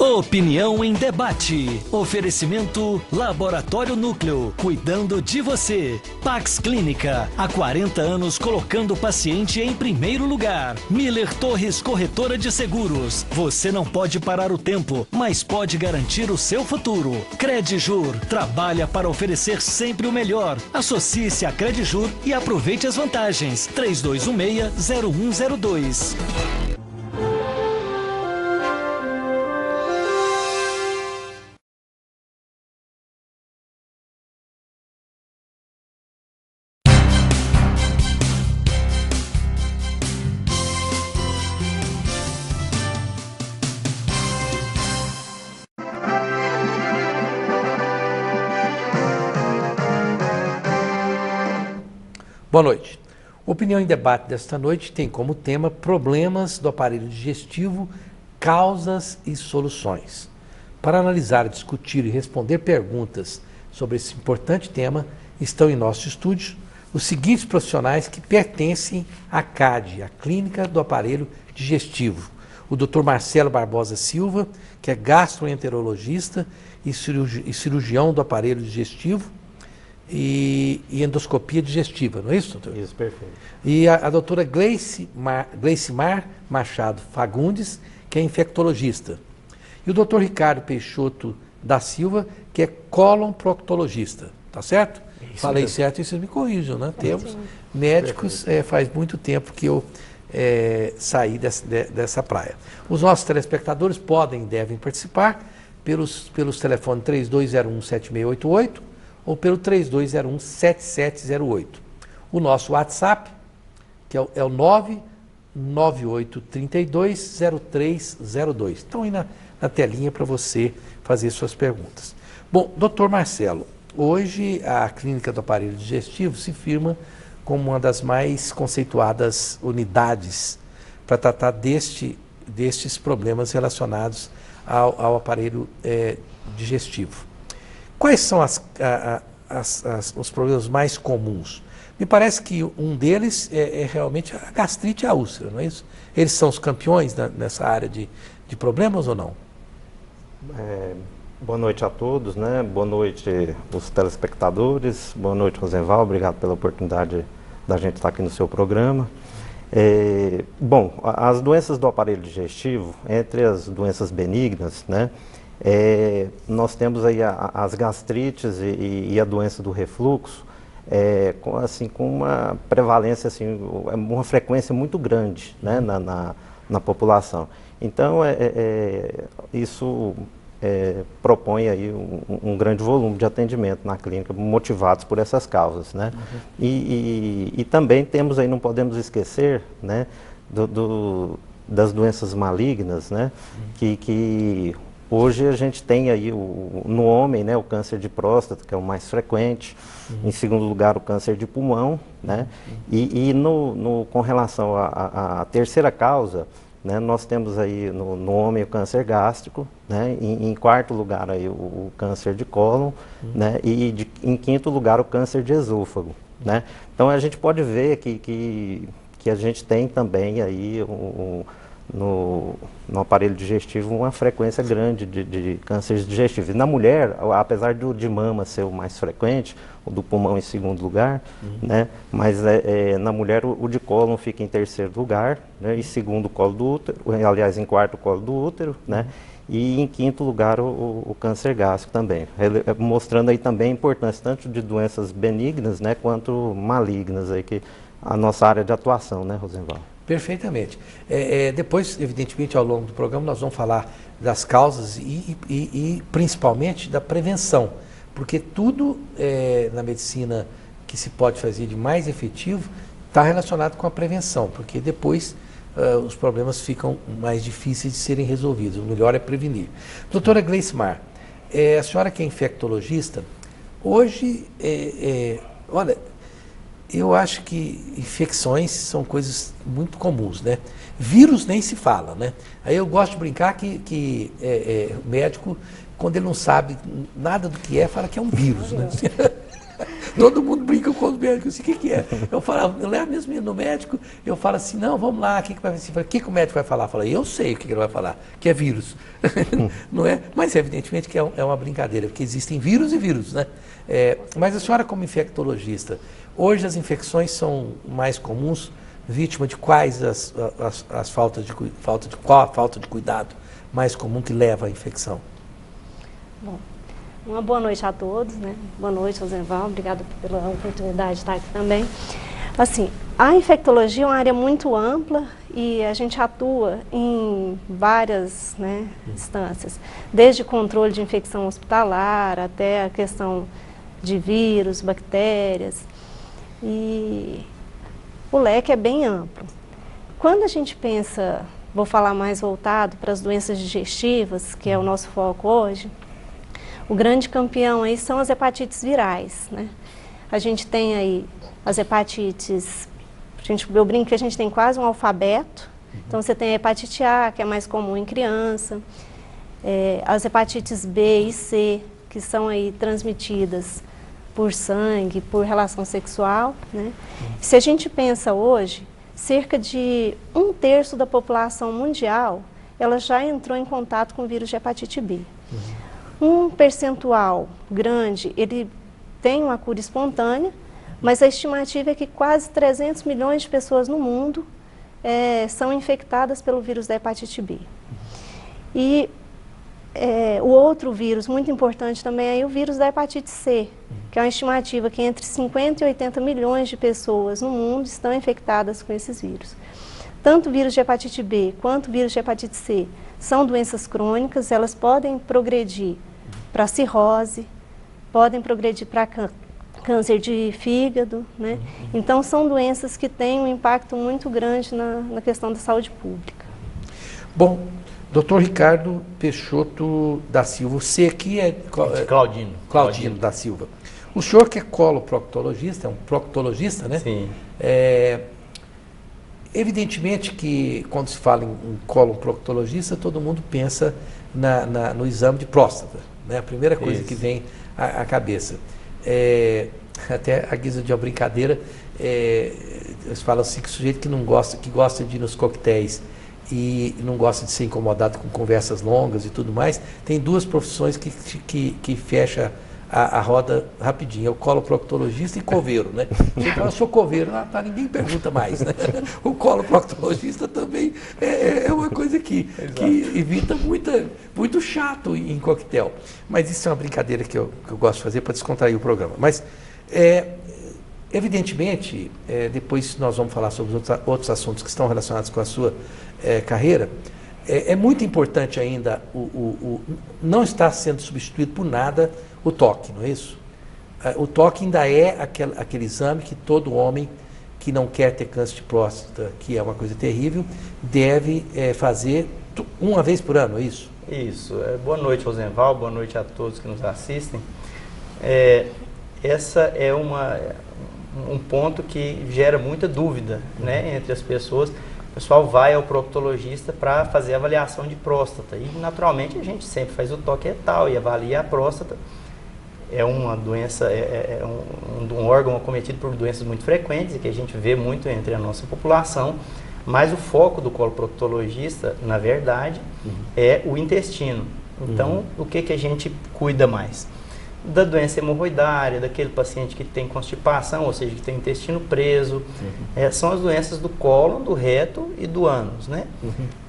Opinião em debate. Oferecimento Laboratório Núcleo, cuidando de você. Pax Clínica, há 40 anos colocando o paciente em primeiro lugar. Miller Torres Corretora de Seguros. Você não pode parar o tempo, mas pode garantir o seu futuro. Credjur, trabalha para oferecer sempre o melhor. Associe-se a Credjur e aproveite as vantagens. 3216-0102. Boa noite. Opinião em debate desta noite tem como tema problemas do aparelho digestivo, causas e soluções. Para analisar, discutir e responder perguntas sobre esse importante tema, estão em nosso estúdio os seguintes profissionais que pertencem à CAD, a Clínica do Aparelho Digestivo. O Dr. Marcelo Barbosa Silva, que é gastroenterologista e cirurgião do aparelho digestivo, e endoscopia digestiva, não é isso, doutor? Isso, perfeito. E a doutora Gleicimar Machado Fagundes, que é infectologista. E o doutor Ricardo Peixoto da Silva, que é colon-proctologista, tá certo? Isso. Falei certo e vocês me corrijam, né? Temos Sim. médicos, faz muito tempo que eu saí dessa praia. Os nossos telespectadores podem e devem participar pelos telefones 3201-7688, ou pelo 3201-7708. O nosso WhatsApp, que é o 998320302. Estão aí na telinha para você fazer suas perguntas. Bom, doutor Marcelo, hoje a Clínica do Aparelho Digestivo se firma como uma das mais conceituadas unidades para tratar destes problemas relacionados ao aparelho digestivo. Quais são os problemas mais comuns? Me parece que um deles é realmente a gastrite e a úlcera, não é isso? Eles são os campeões nessa área de problemas ou não? Boa noite a todos, né? Boa noite os telespectadores, boa noite Rosenval, obrigado pela oportunidade da gente estar aqui no seu programa. Bom, as doenças do aparelho digestivo, entre as doenças benignas, né? Nós temos aí as gastrites e a doença do refluxo com uma prevalência, assim, uma frequência muito grande, né, na população. Então, isso propõe aí um grande volume de atendimento na clínica, motivados por essas causas, né? Uhum. E também temos aí, não podemos esquecer, né, das doenças malignas, né, que hoje a gente tem aí no homem, né, o câncer de próstata, que é o mais frequente, em segundo lugar o câncer de pulmão, né, e com relação à terceira causa, né, nós temos aí no homem o câncer gástrico, né, em quarto lugar aí o câncer de cólon, né, e em quinto lugar o câncer de esôfago, né. Então a gente pode ver que a gente tem também aí no aparelho digestivo uma frequência grande de cânceres digestivos. E na mulher, apesar de mama ser o mais frequente, o do pulmão em segundo lugar, né, mas na mulher o de cólon fica em terceiro lugar, né, e segundo o colo do útero, aliás, em quarto o colo do útero, né, e em quinto lugar o câncer gástrico também, mostrando aí também a importância tanto de doenças benignas, né, quanto malignas, aí, que a nossa área de atuação, né, Rosenval? Perfeitamente. Depois, evidentemente, ao longo do programa, nós vamos falar das causas e principalmente da prevenção, porque tudo na medicina que se pode fazer de mais efetivo está relacionado com a prevenção, porque depois os problemas ficam mais difíceis de serem resolvidos. O melhor é prevenir. Doutora Gleicimar, a senhora que é infectologista, hoje, olha, eu acho que infecções são coisas muito comuns, né? Vírus nem se fala, né? Aí eu gosto de brincar que o médico, quando ele não sabe nada do que fala que é um vírus, né? Todo mundo brinca com os médicos, assim, o que é? Eu levo mesmo menino no médico, eu falo assim, não, vamos lá, o que vai ser? O que o médico vai falar? Fala, eu sei o que ele vai falar, que é vírus. Não é? Mas evidentemente que é uma brincadeira, porque existem vírus e vírus, né? Mas a senhora como infectologista, hoje as infecções são mais comuns, vítima de quais as falta de cuidado mais comum que leva à infecção? Bom, uma boa noite a todos, né? Boa noite, Rosenval, obrigada pela oportunidade de estar aqui também. Assim, a infectologia é uma área muito ampla e a gente atua em várias, né, instâncias, desde controle de infecção hospitalar até a questão de vírus, bactérias, e o leque é bem amplo. Quando a gente pensa, vou falar mais voltado para as doenças digestivas, que é o nosso foco hoje, o grande campeão aí são as hepatites virais, né? A gente tem aí as hepatites, eu brinco que a gente tem quase um alfabeto. Então você tem a hepatite A, que é mais comum em criança, as hepatites B e C, que são aí transmitidas por sangue, por relação sexual, né? Se a gente pensa hoje, cerca de 1/3 da população mundial, ela já entrou em contato com o vírus de hepatite B. Um percentual grande, ele tem uma cura espontânea, mas a estimativa é que quase 300 milhões de pessoas no mundo são infectadas pelo vírus da hepatite B. E o outro vírus muito importante também é o vírus da hepatite C, que é uma estimativa que entre 50 e 80 milhões de pessoas no mundo estão infectadas com esses vírus. Tanto o vírus de hepatite B quanto o vírus de hepatite C são doenças crônicas, elas podem progredir para cirrose, podem progredir para câncer de fígado, né? Então são doenças que têm um impacto muito grande na questão da saúde pública. Bom, Dr. Ricardo Peixoto da Silva, você aqui é Claudino da Silva. O senhor que é coloproctologista, é um proctologista, né? Sim. Evidentemente que quando se fala em coloproctologista, todo mundo pensa no exame de próstata, né? A primeira coisa que vem à cabeça. Até a guisa de uma brincadeira, eles falam assim que o sujeito que gosta de ir nos coquetéis e não gosta de ser incomodado com conversas longas e tudo mais, tem duas profissões que fecha a roda rapidinho, é o coloproctologista e coveiro, né? Você fala, eu sou coveiro, ninguém pergunta mais, né? O coloproctologista também é uma coisa que evita muito chato em coquetel. Mas isso é uma brincadeira que eu gosto de fazer para descontrair o programa. Mas, evidentemente, depois nós vamos falar sobre os outros assuntos que estão relacionados com a sua carreira. É muito importante ainda, não está sendo substituído por nada o toque, não é isso? O toque ainda é aquele exame que todo homem que não quer ter câncer de próstata, que é uma coisa terrível, deve fazer uma vez por ano, é isso? Isso. Boa noite, Rosenval, boa noite a todos que nos assistem. Essa é um ponto que gera muita dúvida, né, entre as pessoas. O pessoal vai ao proctologista para fazer avaliação de próstata e, naturalmente, a gente sempre faz o toque retal e avalia a próstata. É uma doença, um órgão acometido por doenças muito frequentes e que a gente vê muito entre a nossa população, mas o foco do coloproctologista, na verdade, é o intestino. Então, o que a gente cuida mais? Da doença hemorroidária, daquele paciente que tem constipação, ou seja, que tem intestino preso. São as doenças do cólon, do reto e do ânus, né?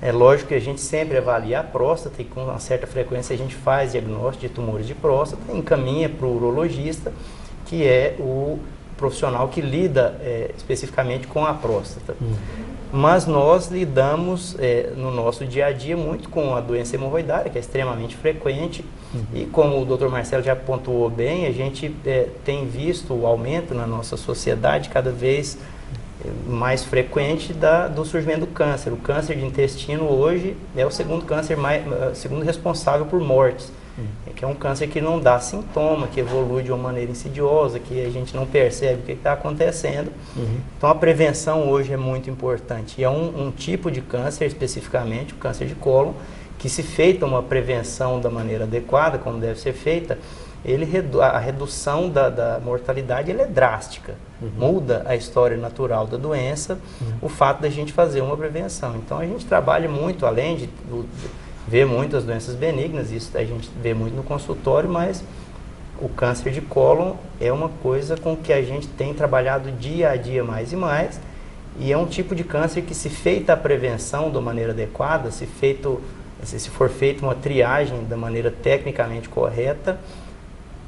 É lógico que a gente sempre avalia a próstata e com uma certa frequência a gente faz diagnóstico de tumores de próstata, encaminha para o urologista, que é o profissional que lida especificamente com a próstata. Mas nós lidamos no nosso dia a dia muito com a doença hemorroidária, que é extremamente frequente, e como o Dr. Marcelo já pontuou bem, a gente tem visto o aumento na nossa sociedade cada vez mais frequente do surgimento do câncer. O câncer de intestino hoje é o segundo câncer segundo responsável por mortes, que é um câncer que não dá sintoma, que evolui de uma maneira insidiosa, que a gente não percebe o que está acontecendo. Então a prevenção hoje é muito importante. E é um tipo de câncer, especificamente o câncer de cólon, que se feita uma prevenção da maneira adequada, como deve ser feita, a redução da mortalidade ele é drástica. Muda a história natural da doença, o fato da gente fazer uma prevenção. Então a gente trabalha muito, além de ver muitas doenças benignas, isso a gente vê muito no consultório, mas o câncer de cólon é uma coisa com que a gente tem trabalhado dia a dia mais e mais, e é um tipo de câncer que, se feita a prevenção da maneira adequada, se for feita uma triagem da maneira tecnicamente correta,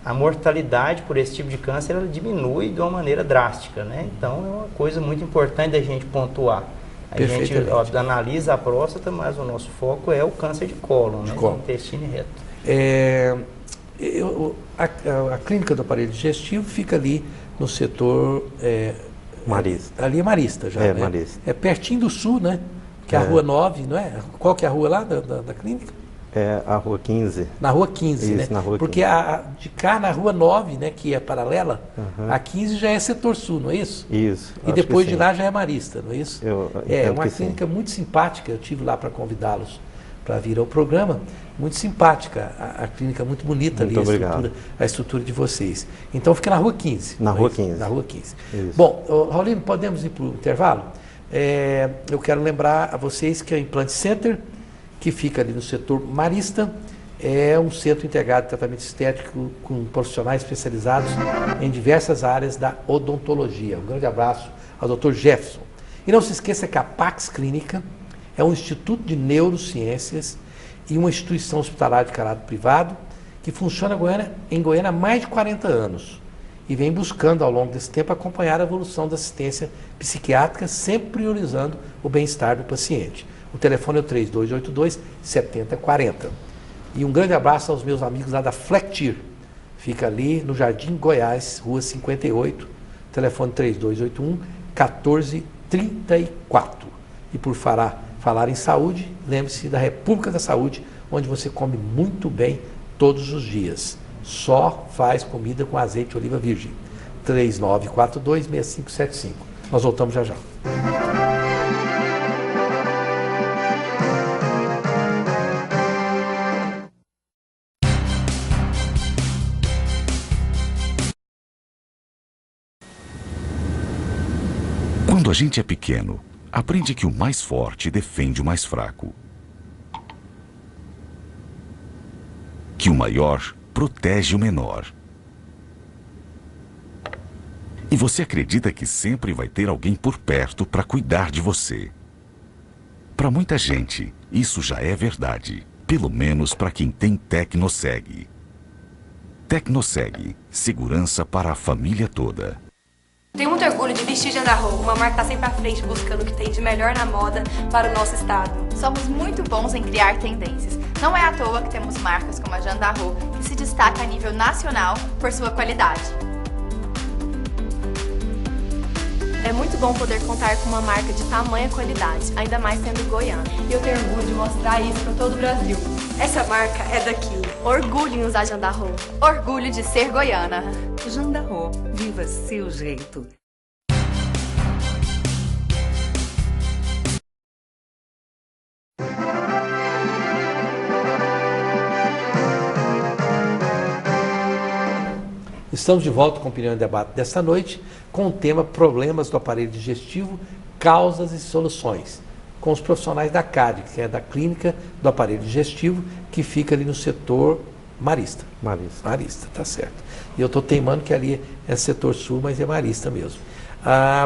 a mortalidade por esse tipo de câncer ela diminui de uma maneira drástica, né? Então é uma coisa muito importante da gente pontuar. A gente analisa a próstata, mas o nosso foco é o câncer de cólon, né? Intestino e reto. A clínica do aparelho digestivo fica ali no setor... Marista. Ali é Marista já, né? Marista. É pertinho do sul, né? Que é a Rua 9, não é? Qual que é a rua lá da clínica? É a Rua 15. Na Rua 15, isso, né? Na Rua Porque 15. De cá na Rua 9, né, que é paralela, a 15 já é setor sul, não é isso? Isso. E depois de lá já é Marista, não é isso? É uma clínica muito simpática, eu estive lá para convidá-los para vir ao programa, muito simpática, a clínica é muito bonita muito ali, a estrutura de vocês. Então fica na Rua 15. Na Rua 15. Na Rua 15. Isso. Bom, Raulino, podemos ir para o intervalo? Eu quero lembrar a vocês que é o Implant Center, que fica ali no setor Marista, é um centro integrado de tratamento estético com profissionais especializados em diversas áreas da odontologia. Um grande abraço ao Dr. Jefferson. E não se esqueça que a Pax Clínica é um instituto de neurociências e uma instituição hospitalar de caráter privado que funciona em Goiânia há mais de 40 anos e vem buscando ao longo desse tempo acompanhar a evolução da assistência psiquiátrica, sempre priorizando o bem-estar do paciente. O telefone é o 3282-7040. E um grande abraço aos meus amigos lá da Flectir. Fica ali no Jardim Goiás, Rua 58, telefone 3281-1434. E por falar em saúde, lembre-se da República da Saúde, onde você come muito bem todos os dias. Só faz comida com azeite de oliva virgem. 3942-6575. Nós voltamos já já. Quando a gente é pequeno, aprende que o mais forte defende o mais fraco. Que o maior protege o menor. E você acredita que sempre vai ter alguém por perto para cuidar de você. Para muita gente, isso já é verdade. Pelo menos para quem tem Tecnoseg. Tecnoseg, segurança para a família toda. Tenho muito orgulho de vestir Jandarro, uma marca que está sempre à frente buscando o que tem de melhor na moda para o nosso estado. Somos muito bons em criar tendências. Não é à toa que temos marcas como a Jandarro, que se destaca a nível nacional por sua qualidade. É muito bom poder contar com uma marca de tamanha qualidade, ainda mais sendo goiana. E eu tenho orgulho de mostrar isso para todo o Brasil. Essa marca é daqui. Orgulho em usar Jandarro. Orgulho de ser goiana. Jandarro, viva seu jeito. Estamos de volta com o Opinião e Debate desta noite, com o tema Problemas do Aparelho Digestivo, Causas e Soluções, com os profissionais da CAD, que é da Clínica do Aparelho Digestivo, que fica ali no setor Marista. Marista, tá certo. E eu estou teimando que ali é setor sul, mas é Marista mesmo.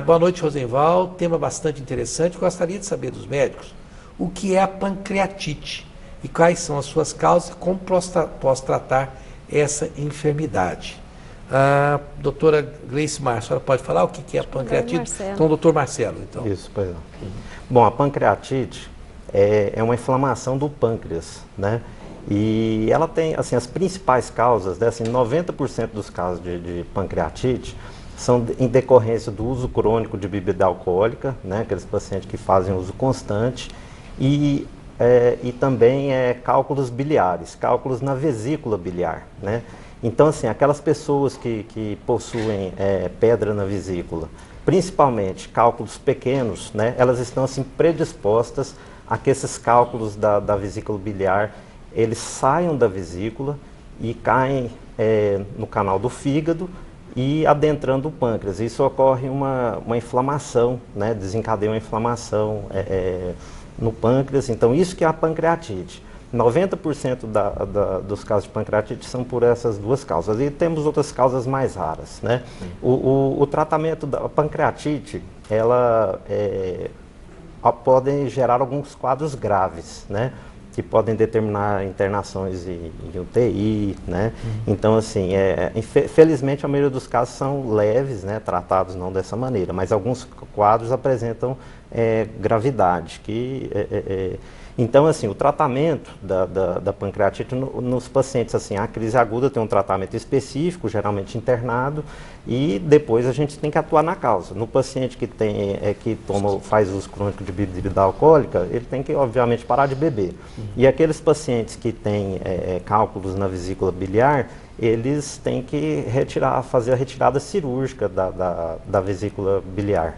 Boa noite, Rosenval. Tema bastante interessante. Gostaria de saber dos médicos o que é a pancreatite e quais são as suas causas e como posso tratar essa enfermidade. Doutora Gleice Mar, a senhora pode falar o que é a pancreatite? Então, doutor Marcelo, então. Isso, pois não. Bom, a pancreatite é uma inflamação do pâncreas, né? E ela tem, assim, as principais causas, assim, 90% dos casos de pancreatite são em decorrência do uso crônico de bebida alcoólica, né? Aqueles pacientes que fazem uso constante, e também cálculos biliares, cálculos na vesícula biliar, né? Então, assim, aquelas pessoas que possuem pedra na vesícula, principalmente cálculos pequenos, né, elas estão, assim, predispostas a que esses cálculos da vesícula biliar, eles saiam da vesícula e caem no canal do fígado e adentrando o pâncreas. Isso ocorre uma inflamação, né? Desencadeia uma inflamação no pâncreas. Então, isso que é a pancreatite. 90% dos casos de pancreatite são por essas duas causas. E temos outras causas mais raras, né? O tratamento da pancreatite, ela podem gerar alguns quadros graves, né? Que podem determinar internações em UTI, né? Então, assim, felizmente a maioria dos casos são leves, né? Tratados não dessa maneira, mas alguns quadros apresentam gravidade, então, assim, o tratamento da pancreatite nos pacientes, assim, a crise aguda tem um tratamento específico, geralmente internado, e depois a gente tem que atuar na causa. No paciente que faz uso crônico de bebida alcoólica, ele tem que, obviamente, parar de beber. E aqueles pacientes que têm cálculos na vesícula biliar, eles têm que fazer a retirada cirúrgica da vesícula biliar.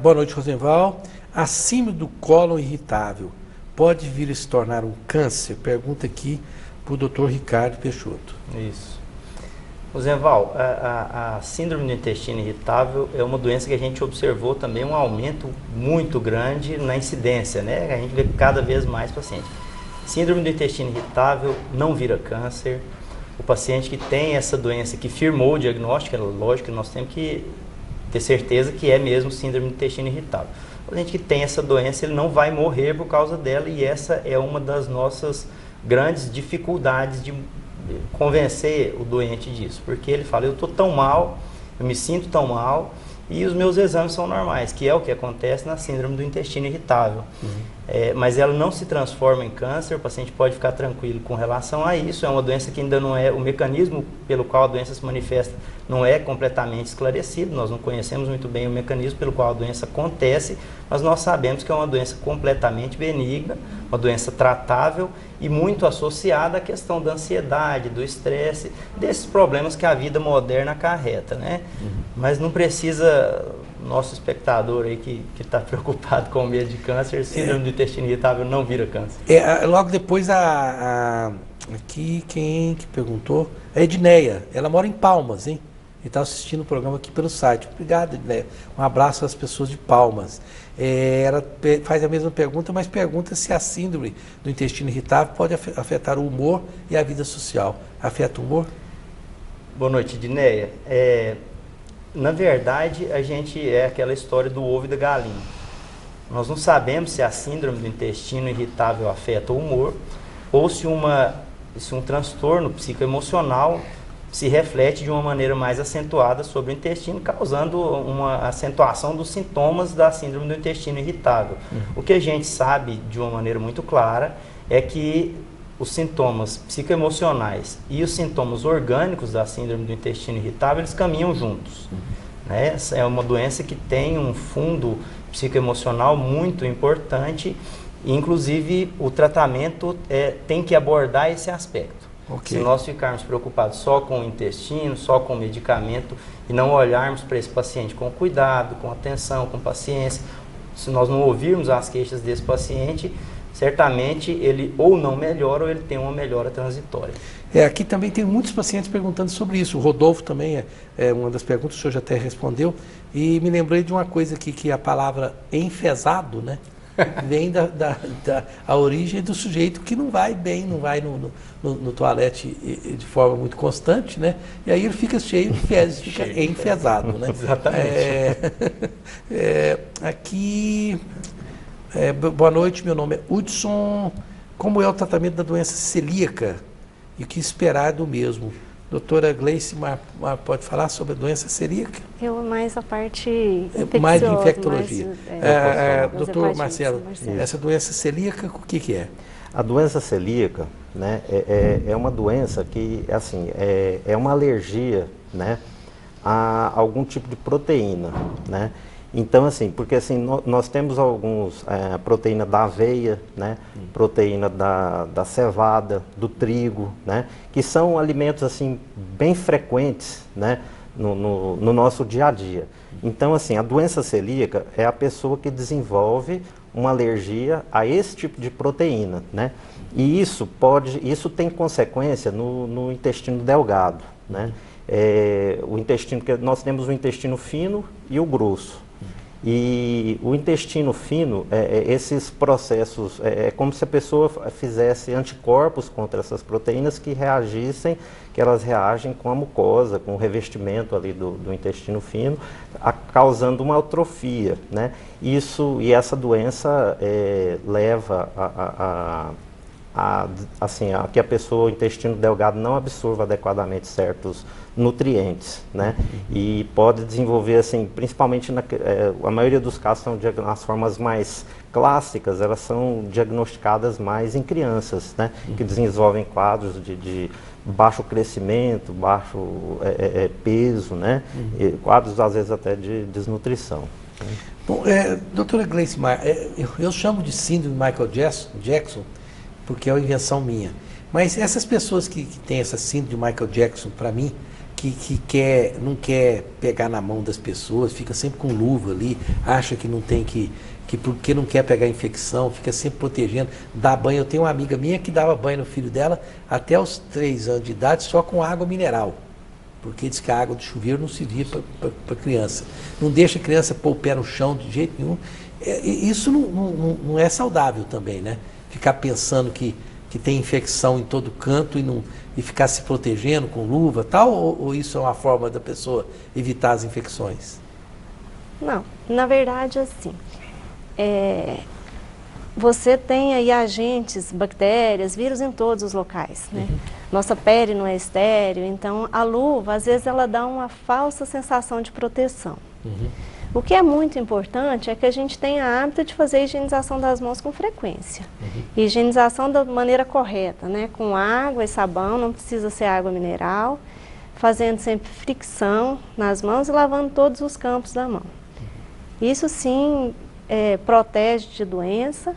Boa noite, Rosenval. A síndrome do cólon irritável pode vir a se tornar um câncer? Pergunta aqui para o Dr. Ricardo Peixoto. Isso. Rosenval, a síndrome do intestino irritável é uma doença que a gente observou também um aumento muito grande na incidência, né? A gente vê cada vez mais pacientes. Síndrome do intestino irritável não vira câncer. O paciente que tem essa doença, que firmou o diagnóstico, é lógico que nós temos que ter certeza que é mesmo síndrome do intestino irritável. O paciente que tem essa doença, ele não vai morrer por causa dela, e essa é uma das nossas grandes dificuldades de convencer o doente disso, porque ele fala, eu estou tão mal, eu me sinto tão mal, e os meus exames são normais, que é o que acontece na síndrome do intestino irritável. Mas ela não se transforma em câncer, o paciente pode ficar tranquilo com relação a isso. É uma doença que ainda não é, o mecanismo pelo qual a doença se manifesta não é completamente esclarecido, nós não conhecemos muito bem o mecanismo pelo qual a doença acontece, mas nós sabemos que é uma doença completamente benigna, uma doença tratável e muito associada à questão da ansiedade, do estresse, desses problemas que a vida moderna acarreta, né? Mas não precisa, nosso espectador aí que está preocupado com medo de câncer, síndrome do intestino irritável não vira câncer. Logo depois, aqui, quem que perguntou? A Edneia, ela mora em Palmas, hein? E está assistindo o programa aqui pelo site. Obrigado, Edneia. Um abraço às pessoas de Palmas. Ela faz a mesma pergunta, mas pergunta se a síndrome do intestino irritável pode afetar o humor e a vida social. Afeta o humor? Boa noite, Edneia. Na verdade, a gente aquela história do ovo e da galinha. Nós não sabemos se a síndrome do intestino irritável afeta o humor ou se um transtorno psicoemocional se reflete de uma maneira mais acentuada sobre o intestino, causando uma acentuação dos sintomas da síndrome do intestino irritável. O que a gente sabe de uma maneira muito clara é que os sintomas psicoemocionais e os sintomas orgânicos da síndrome do intestino irritável, eles caminham juntos. Né? É uma doença que tem um fundo psicoemocional muito importante, e inclusive o tratamento tem que abordar esse aspecto. Se nós ficarmos preocupados só com o intestino, só com o medicamento, e não olharmos para esse paciente com cuidado, com atenção, com paciência, se nós não ouvirmos as queixas desse paciente, certamente ele ou não melhora ou ele tem uma melhora transitória. Aqui também tem muitos pacientes perguntando sobre isso. O Rodolfo também é uma das perguntas, o senhor já até respondeu. E me lembrei de uma coisa aqui, que a palavra enfesado, né? Vem a origem do sujeito que não vai bem, não vai no toalete de forma muito constante, né? E aí ele fica cheio de fezes, fica enfesado, né? Exatamente. Aqui, boa noite, meu nome é Hudson. Como é o tratamento da doença celíaca e o que esperar do mesmo? Doutora Gleice pode falar sobre a doença celíaca? Eu mais a parte infecciosa. Mais de infectologia. Doutor Marcelo, essa doença celíaca, o que é? A doença celíaca, né, é uma doença que, assim, é uma alergia, né, a algum tipo de proteína, né? Então, assim, porque assim, nós temos alguns, proteína da aveia, né, proteína da cevada, do trigo, né, que são alimentos, assim, bem frequentes, né, no nosso dia a dia. Então, assim, a doença celíaca é a pessoa que desenvolve uma alergia a esse tipo de proteína, né? E isso tem consequência no intestino delgado, né? O intestino, que nós temos o intestino fino e o grosso. E o intestino fino, esses processos, é como se a pessoa fizesse anticorpos contra essas proteínas que elas reagem com a mucosa, com o revestimento ali do intestino fino, causando uma atrofia, né? E essa doença leva a que a pessoa, o intestino delgado, não absorva adequadamente certos nutrientes, né? E pode desenvolver, assim, principalmente a maioria dos casos são as formas mais clássicas, elas são diagnosticadas mais em crianças, né? Que desenvolvem quadros de baixo crescimento, baixo peso, né? E quadros às vezes até de desnutrição. Bom, doutora Gleice Maia, eu chamo de síndrome Michael Jackson porque é uma invenção minha. Mas essas pessoas que têm essa síndrome de Michael Jackson, para mim, que não quer pegar na mão das pessoas, fica sempre com luva ali, acha que não tem que porque não quer pegar infecção, fica sempre protegendo, dá banho. Eu tenho uma amiga minha que dava banho no filho dela até os 3 anos de idade só com água mineral, porque diz que a água do chuveiro não servia para criança. Não deixa a criança pôr o pé no chão de jeito nenhum. Isso não é saudável também, né? Ficar pensando que tem infecção em todo canto e ficar se protegendo com luva e tal, ou isso é uma forma da pessoa evitar as infecções? Não, na verdade, assim, você tem aí agentes, bactérias, vírus em todos os locais, né? Nossa pele não é estéril, então a luva, às vezes, ela dá uma falsa sensação de proteção. O que é muito importante é que a gente tenha hábito de fazer a higienização das mãos com frequência. Higienização da maneira correta, né? Com água e sabão, não precisa ser água mineral, fazendo sempre fricção nas mãos e lavando todos os campos da mão. Isso sim protege de doença,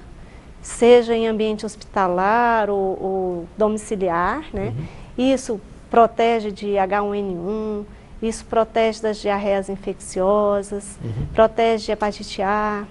seja em ambiente hospitalar ou domiciliar, né? Isso protege de H1N1, isso protege das diarreias infecciosas, protege de hepatite A,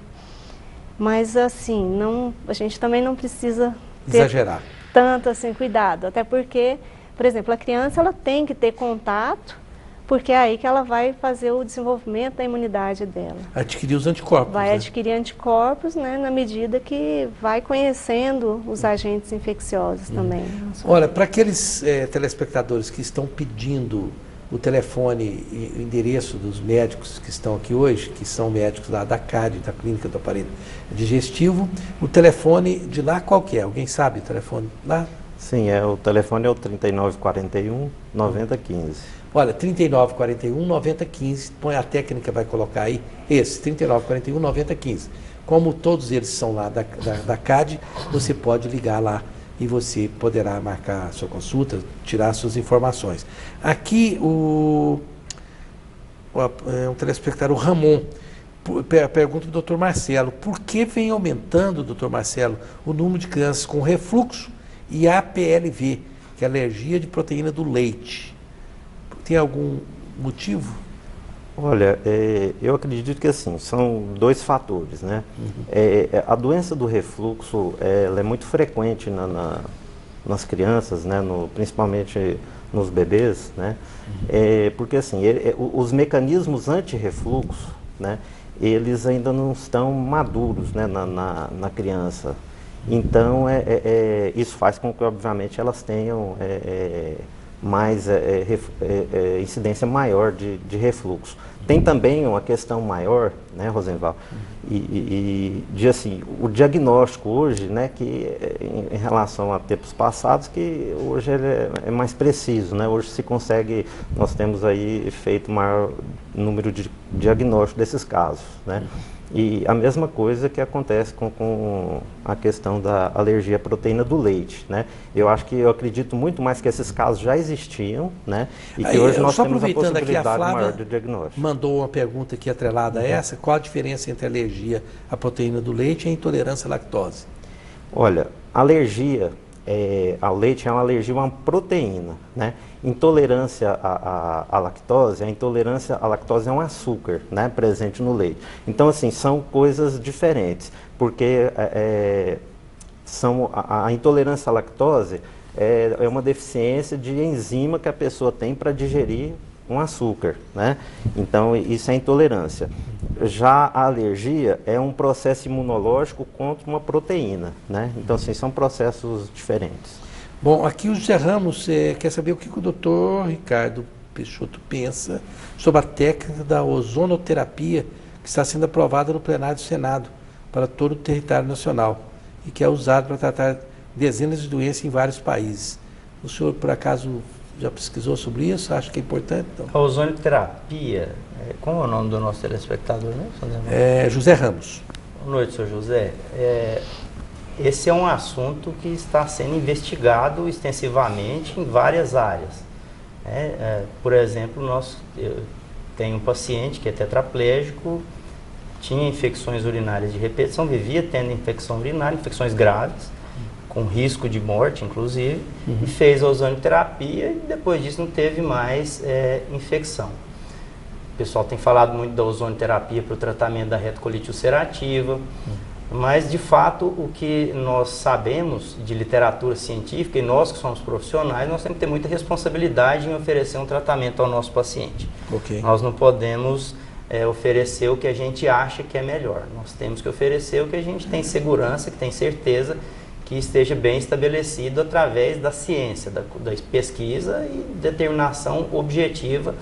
mas assim, a gente também não precisa ter exagerar tanto assim, cuidado, até porque, por exemplo, a criança ela tem que ter contato, porque é aí que ela vai fazer o desenvolvimento da imunidade dela. Adquirir os anticorpos. Vai adquirir anticorpos, né, na medida que vai conhecendo os agentes infecciosos também. Olha, para aqueles telespectadores que estão pedindo o telefone e o endereço dos médicos que estão aqui hoje, que são médicos lá da CAD, da Clínica do Aparelho Digestivo, o telefone de lá qual que é? Alguém sabe o telefone lá? Sim, o telefone é o 3941 9015. Olha, 3941 9015, põe a técnica, vai colocar aí, esse, 3941 9015. Como todos eles são lá da CAD, você pode ligar lá e você poderá marcar a sua consulta, tirar suas informações. Aqui um telespectador, o Ramon, pergunta do Dr. Marcelo, por que vem aumentando, Dr. Marcelo, o número de crianças com refluxo e APLV, que é alergia de proteína do leite? Tem algum motivo? Olha, eu acredito que assim, são 2 fatores, né? A doença do refluxo, ela é muito frequente nas crianças, né? Principalmente nos bebês, né? Porque assim, os mecanismos anti-refluxo, né? Eles ainda não estão maduros, né? na criança. Então, isso faz com que, obviamente, elas tenham mais incidência maior de refluxo. Tem também uma questão maior, né, Rosenval, de assim, o diagnóstico hoje, né, que em relação a tempos passados, que hoje ele é mais preciso, né, hoje se consegue, nós temos aí feito maior número de diagnóstico desses casos, né. E a mesma coisa que acontece com a questão da alergia à proteína do leite, né? Eu acredito muito mais que esses casos já existiam, né? E que hoje nós temos a possibilidade maior de diagnóstico. Mandou uma pergunta aqui atrelada a essa, qual a diferença entre alergia à proteína do leite e a intolerância à lactose? Olha, alergia ao leite é uma alergia a uma proteína, né? Intolerância à lactose, a intolerância à lactose é um açúcar, né, presente no leite. Então, assim, são coisas diferentes. porque a intolerância à lactose é uma deficiência de enzima que a pessoa tem para digerir um açúcar, né? Então, isso é intolerância. Já a alergia é um processo imunológico contra uma proteína, né? Então, assim, são processos diferentes. Bom, aqui o José Ramos quer saber o que o doutor Ricardo Peixoto pensa sobre a técnica da ozonoterapia que está sendo aprovada no plenário do Senado para todo o território nacional e que é usado para tratar dezenas de doenças em vários países. O senhor, por acaso, já pesquisou sobre isso? Acho que é importante? Então. A ozonoterapia, como é o nome do nosso telespectador, né? José Ramos. Boa noite, senhor José. Esse é um assunto que está sendo investigado extensivamente em várias áreas. Por exemplo, eu tenho um paciente que é tetraplégico, tinha infecções urinárias de repetição, vivia tendo infecção urinária, infecções graves, com risco de morte, inclusive, e fez a ozonoterapia e depois disso não teve mais infecção. O pessoal tem falado muito da ozonoterapia para o tratamento da retocolite ulcerativa, mas, de fato, o que nós sabemos de literatura científica, e nós que somos profissionais, nós temos que ter muita responsabilidade em oferecer um tratamento ao nosso paciente. Okay. Nós não podemos oferecer o que a gente acha que é melhor. Nós temos que oferecer o que a gente tem segurança, que tem certeza que esteja bem estabelecido através da ciência, da pesquisa e determinação objetiva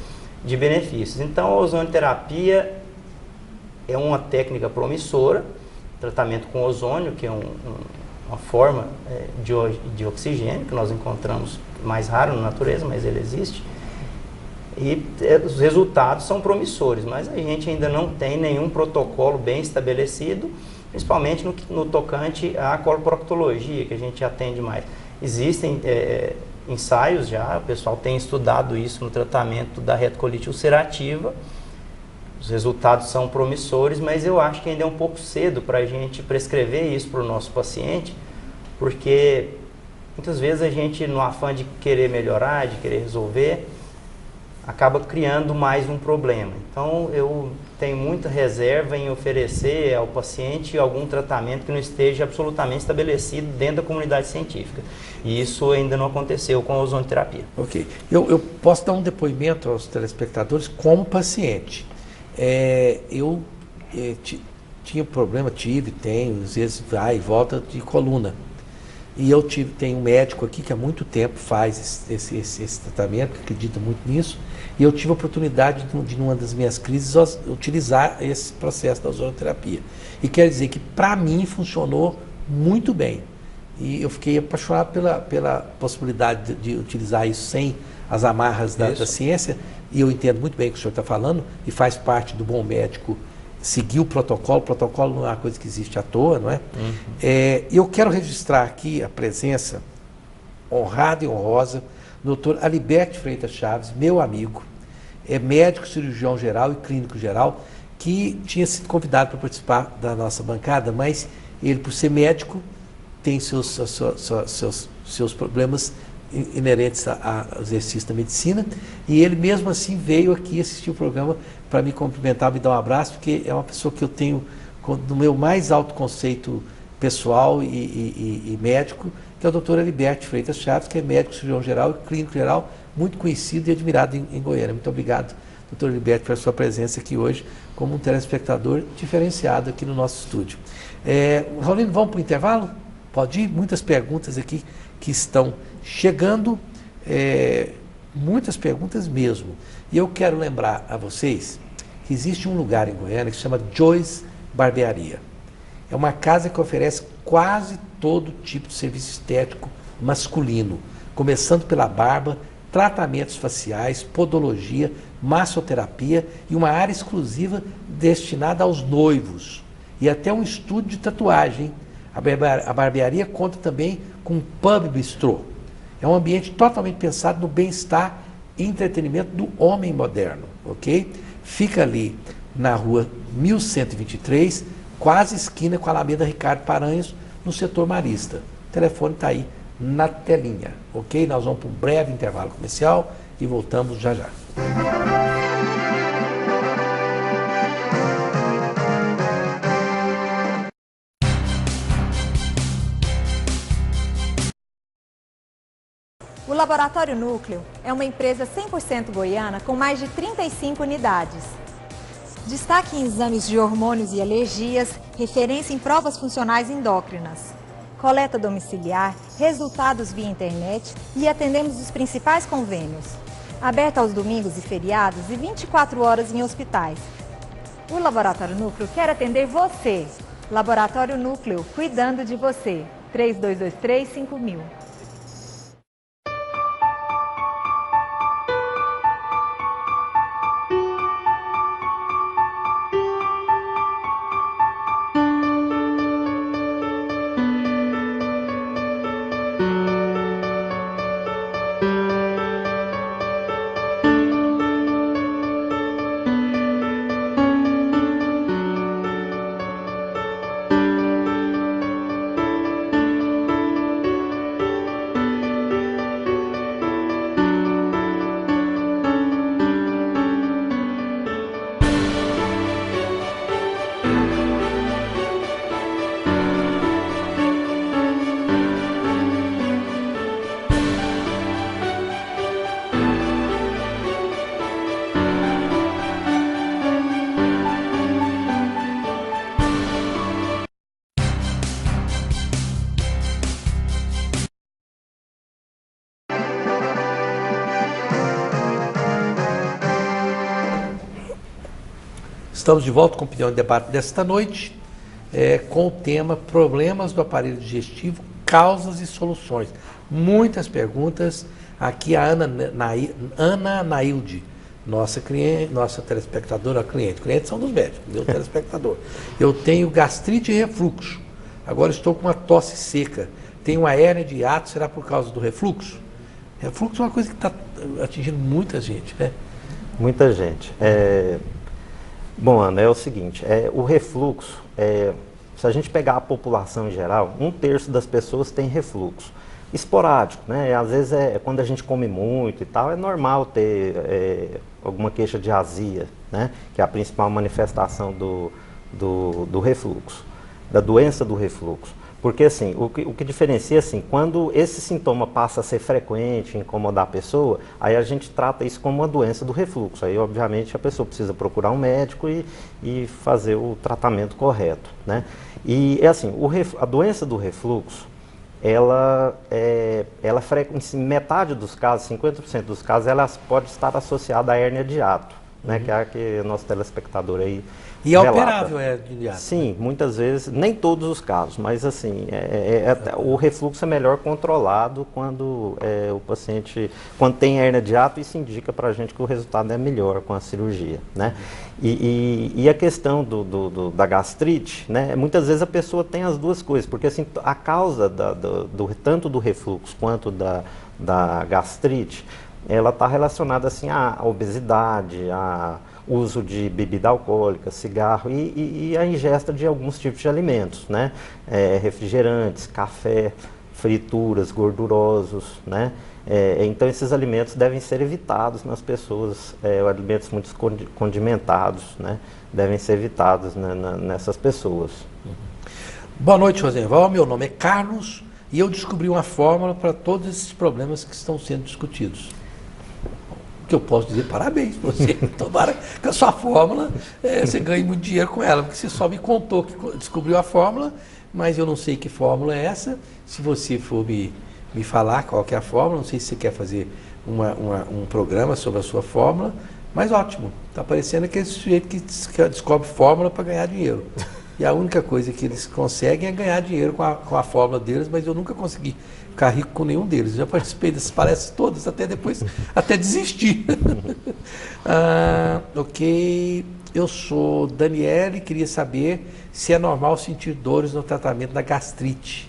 de benefícios. Então, a ozonoterapia é uma técnica promissora, tratamento com ozônio, que é uma forma de oxigênio que nós encontramos mais raro na natureza, mas ele existe. E os resultados são promissores, mas a gente ainda não tem nenhum protocolo bem estabelecido, principalmente no tocante à coloproctologia, que a gente atende mais. Existem ensaios já, o pessoal tem estudado isso no tratamento da retocolite ulcerativa. Os resultados são promissores, mas eu acho que ainda é um pouco cedo para a gente prescrever isso para o nosso paciente, porque muitas vezes a gente, no afã de querer melhorar, de querer resolver, acaba criando mais um problema. Então, eu tenho muita reserva em oferecer ao paciente algum tratamento que não esteja absolutamente estabelecido dentro da comunidade científica. E isso ainda não aconteceu com a ozonoterapia. Ok. Eu posso dar um depoimento aos telespectadores como paciente. Eu tinha problema, tenho, às vezes vai e volta de coluna. E eu tenho um médico aqui que há muito tempo faz esse tratamento, que acredita muito nisso, e eu tive a oportunidade de numa das minhas crises, utilizar esse processo da ozonoterapia. E quer dizer que, para mim, funcionou muito bem. E eu fiquei apaixonado pela possibilidade de utilizar isso sem as amarras da ciência, e eu entendo muito bem o que o senhor está falando, e faz parte do bom médico seguir o protocolo não é uma coisa que existe à toa, não é? Eu quero registrar aqui a presença honrada e honrosa do Dr. Aliberto Freitas Chaves, meu amigo, médico, cirurgião geral e clínico geral, que tinha sido convidado para participar da nossa bancada, mas ele, por ser médico, tem seus problemas inerentes ao exercício da medicina, e ele mesmo assim veio aqui assistir o programa para me cumprimentar, me dar um abraço, porque é uma pessoa que eu tenho no meu mais alto conceito pessoal e médico, que é o Dr. Aliberto Freitas Chaves, que é médico, cirurgião geral e clínico geral, muito conhecido e admirado em Goiânia. Muito obrigado, Dr. Aliberto, pela sua presença aqui hoje, como um telespectador diferenciado aqui no nosso estúdio. Raulino, vamos para o intervalo? Pode ir? Muitas perguntas aqui que estão chegando, muitas perguntas mesmo. E eu quero lembrar a vocês que existe um lugar em Goiânia que se chama Joyce Barbearia. É uma casa que oferece quase todo tipo de serviço estético masculino, começando pela barba, tratamentos faciais, podologia, massoterapia e uma área exclusiva destinada aos noivos. E até um estúdio de tatuagem. A barbearia conta também com um pub bistrô. É um ambiente totalmente pensado no bem-estar e entretenimento do homem moderno, ok? Fica ali na rua 1123, quase esquina com a Alameda Ricardo Paranhos, no setor marista. O telefone está aí na telinha, ok? Nós vamos para um breve intervalo comercial e voltamos já já. O Laboratório Núcleo é uma empresa 100% goiana com mais de 35 unidades. Destaque em exames de hormônios e alergias, referência em provas funcionais endócrinas. Coleta domiciliar, resultados via internet e atendemos os principais convênios. Aberto aos domingos e feriados e 24 horas em hospitais. O Laboratório Núcleo quer atender você. Laboratório Núcleo, cuidando de você. 3223-5000. Estamos de volta com o Opinião e Debate desta noite, com o tema Problemas do aparelho digestivo, causas e soluções. Muitas perguntas. Aqui a Ana Nailde, nossa cliente, nossa telespectadora, cliente. Clientes são dos médicos, meu telespectador. Eu tenho gastrite e refluxo. Agora estou com uma tosse seca. Tenho uma hérnia de hiato, será por causa do refluxo? Refluxo é uma coisa que está atingindo muita gente, né? Muita gente. Bom, Ana, é o seguinte, o refluxo, se a gente pegar a população em geral, 1/3 das pessoas tem refluxo. Esporádico, né? Às vezes quando a gente come muito e tal, é normal ter alguma queixa de azia, né? Que é a principal manifestação do refluxo, da doença do refluxo. Porque assim, o que diferencia, assim, quando esse sintoma passa a ser frequente, incomodar a pessoa, aí a gente trata isso como uma doença do refluxo. Aí, obviamente, a pessoa precisa procurar um médico e fazer o tratamento correto, né? E, assim, a doença do refluxo, ela em metade dos casos, 50% dos casos, ela pode estar associada à hérnia de hiato, né? Que é a que o nosso telespectador aí E é relata. operável, de hiato? Sim, muitas vezes, nem todos os casos, mas assim, o refluxo é melhor controlado quando o paciente, quando tem hérnia de hiato, isso indica para a gente que o resultado é melhor com a cirurgia, né? E a questão da gastrite, né? Muitas vezes a pessoa tem as duas coisas, porque assim, a causa tanto do refluxo quanto da gastrite, ela está relacionada assim à obesidade, a uso de bebida alcoólica, cigarro e a ingesta de alguns tipos de alimentos, né? Refrigerantes, café, frituras, gordurosos, né? Então esses alimentos devem ser evitados nas pessoas, alimentos muito condimentados, né? Devem ser evitados nessas pessoas. Boa noite, Rosenval. Meu nome é Carlos e eu descobri uma fórmula para todos esses problemas que estão sendo discutidos. Que eu posso dizer, parabéns para você. Tomara que a sua fórmula, você ganhe muito dinheiro com ela, porque você só me contou que descobriu a fórmula, mas eu não sei que fórmula é essa. Se você for me falar qual que é a fórmula, não sei se você quer fazer um programa sobre a sua fórmula, mas ótimo. Está parecendo aquele sujeito que descobre fórmula para ganhar dinheiro. E a única coisa que eles conseguem é ganhar dinheiro com a fórmula deles, mas eu nunca consegui ficar rico com nenhum deles. Eu já participei dessas palestras todas, até desistir. Ok, eu sou Daniele, queria saber se é normal sentir dores no tratamento da gastrite.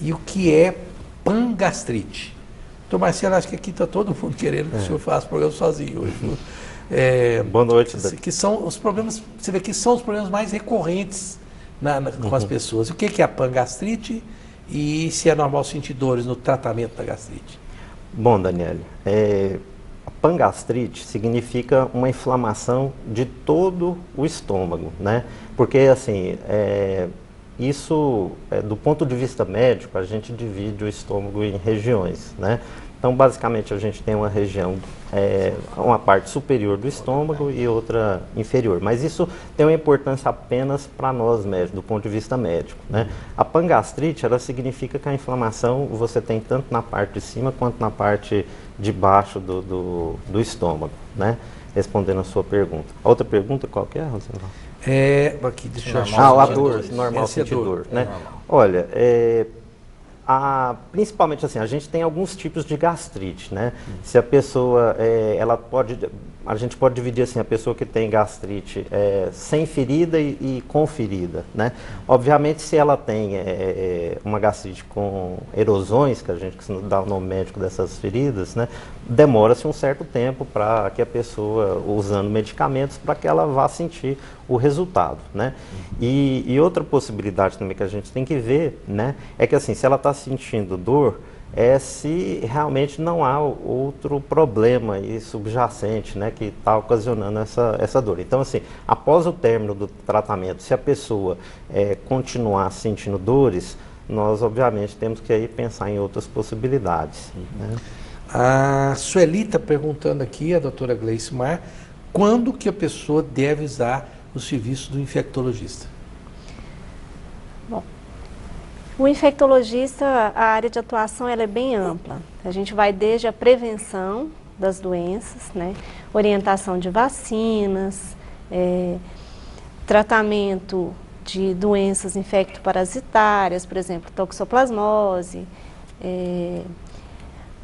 E o que é pangastrite? Doutor Marcelo, acho que aqui está todo mundo querendo que o senhor faça o programa sozinho hoje. Boa noite. Que são os problemas, você vê que são os problemas mais recorrentes com as pessoas. O que é a pangastrite e se é normal sentir dores no tratamento da gastrite? Bom, Daniele, a pangastrite significa uma inflamação de todo o estômago, né? Porque, assim, isso, do ponto de vista médico, a gente divide o estômago em regiões, né? Então, basicamente, a gente tem uma região, uma parte superior do estômago e outra inferior. Mas isso tem uma importância apenas para nós médicos, do ponto de vista médico, né? A pangastrite, ela significa que a inflamação você tem tanto na parte de cima quanto na parte de baixo do estômago, né? Respondendo a sua pergunta. A outra pergunta qual que é, Rosenval? Aqui, deixa eu achar. A dor, normal sentir dor, né? Olha, principalmente assim, a gente tem alguns tipos de gastrite, né? Se a pessoa, a gente pode dividir assim, a pessoa que tem gastrite sem ferida e com ferida, né? Obviamente, se ela tem uma gastrite com erosões, que a gente dá o nome médico dessas feridas, né? Demora-se um certo tempo para que a pessoa, usando medicamentos, para que ela vá sentir o resultado, né? E outra possibilidade também que a gente tem que ver, né? É que assim, se ela está sentindo dor, se realmente não há outro problema aí subjacente, né, que está ocasionando essa dor. Então, assim, após o término do tratamento, se a pessoa continuar sentindo dores, nós, obviamente, temos que aí pensar em outras possibilidades. Né? A Sueli está perguntando aqui, a doutora Gleice Mar, quando que a pessoa deve usar o serviço do infectologista? Bom, o infectologista, a área de atuação ela é bem ampla. A gente vai desde a prevenção das doenças, né? Orientação de vacinas, tratamento de doenças infectoparasitárias, por exemplo, toxoplasmose,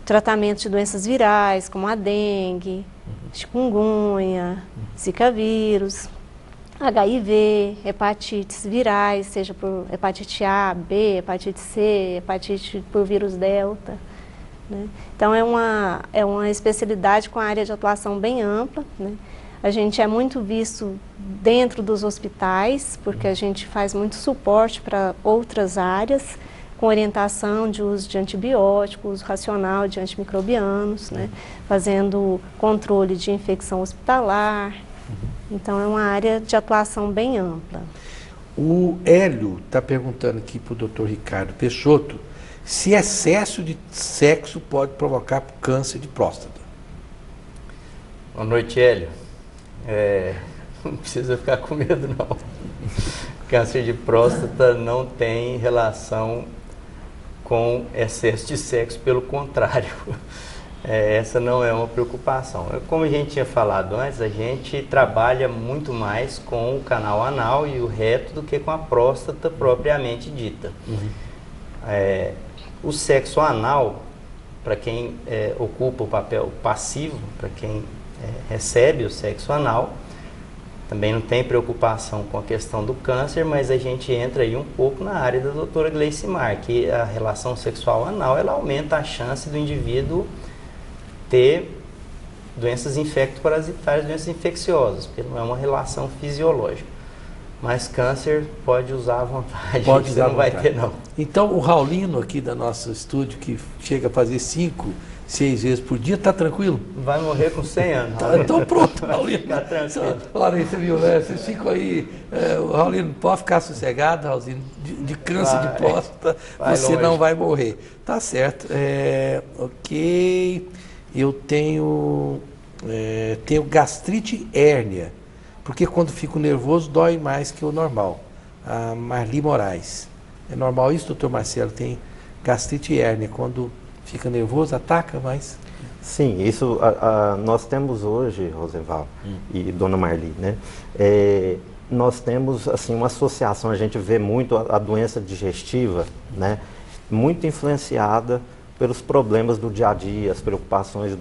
tratamento de doenças virais, como a dengue, chikungunya, zika vírus, HIV, hepatites virais, seja por hepatite A, B, hepatite C, hepatite por vírus delta. Né? Então, é uma especialidade com a área de atuação bem ampla. Né? A gente é muito visto dentro dos hospitais, porque a gente faz muito suporte para outras áreas, com orientação de uso de antibióticos, uso racional de antimicrobianos, né? Fazendo controle de infecção hospitalar. Então, é uma área de atuação bem ampla. O Hélio está perguntando aqui para o doutor Ricardo Peixoto se excesso de sexo pode provocar câncer de próstata. Boa noite, Hélio. Não precisa ficar com medo, não. Câncer de próstata não tem relação com excesso de sexo, pelo contrário. Essa não é uma preocupação. Como a gente tinha falado antes, a gente trabalha muito mais com o canal anal e o reto do que com a próstata propriamente dita. O sexo anal, para quem ocupa o papel passivo, para quem recebe o sexo anal, também não tem preocupação com a questão do câncer, mas a gente entra aí um pouco na área da doutora Gleice Mar, que a relação sexual anal, ela aumenta a chance do indivíduo ter doenças infectoparasitárias, doenças infecciosas, porque não é uma relação fisiológica. Mas câncer pode usar à vontade, pode você não vai ter não. Então o Raulino aqui da nosso estúdio, que chega a fazer 5, 6 vezes por dia, está tranquilo? Vai morrer com 100 anos. Então pronto, Raulino. Fica tranquilo. Olha, você viu, né? Vocês ficam aí, o Raulino, pode ficar sossegado, Raulino, de câncer de próstata, você longe. Não vai morrer. Tá certo. Ok. Eu tenho gastrite hérnia, porque quando fico nervoso dói mais que o normal. A Marli Moraes. É normal isso, doutor Marcelo? Tem gastrite hérnia, quando fica nervoso, ataca mais? Sim, isso nós temos hoje, Rosenval e dona Marli, né? Nós temos assim, uma associação, a gente vê muito a doença digestiva, né? Muito influenciada pelos problemas do dia a dia, as preocupações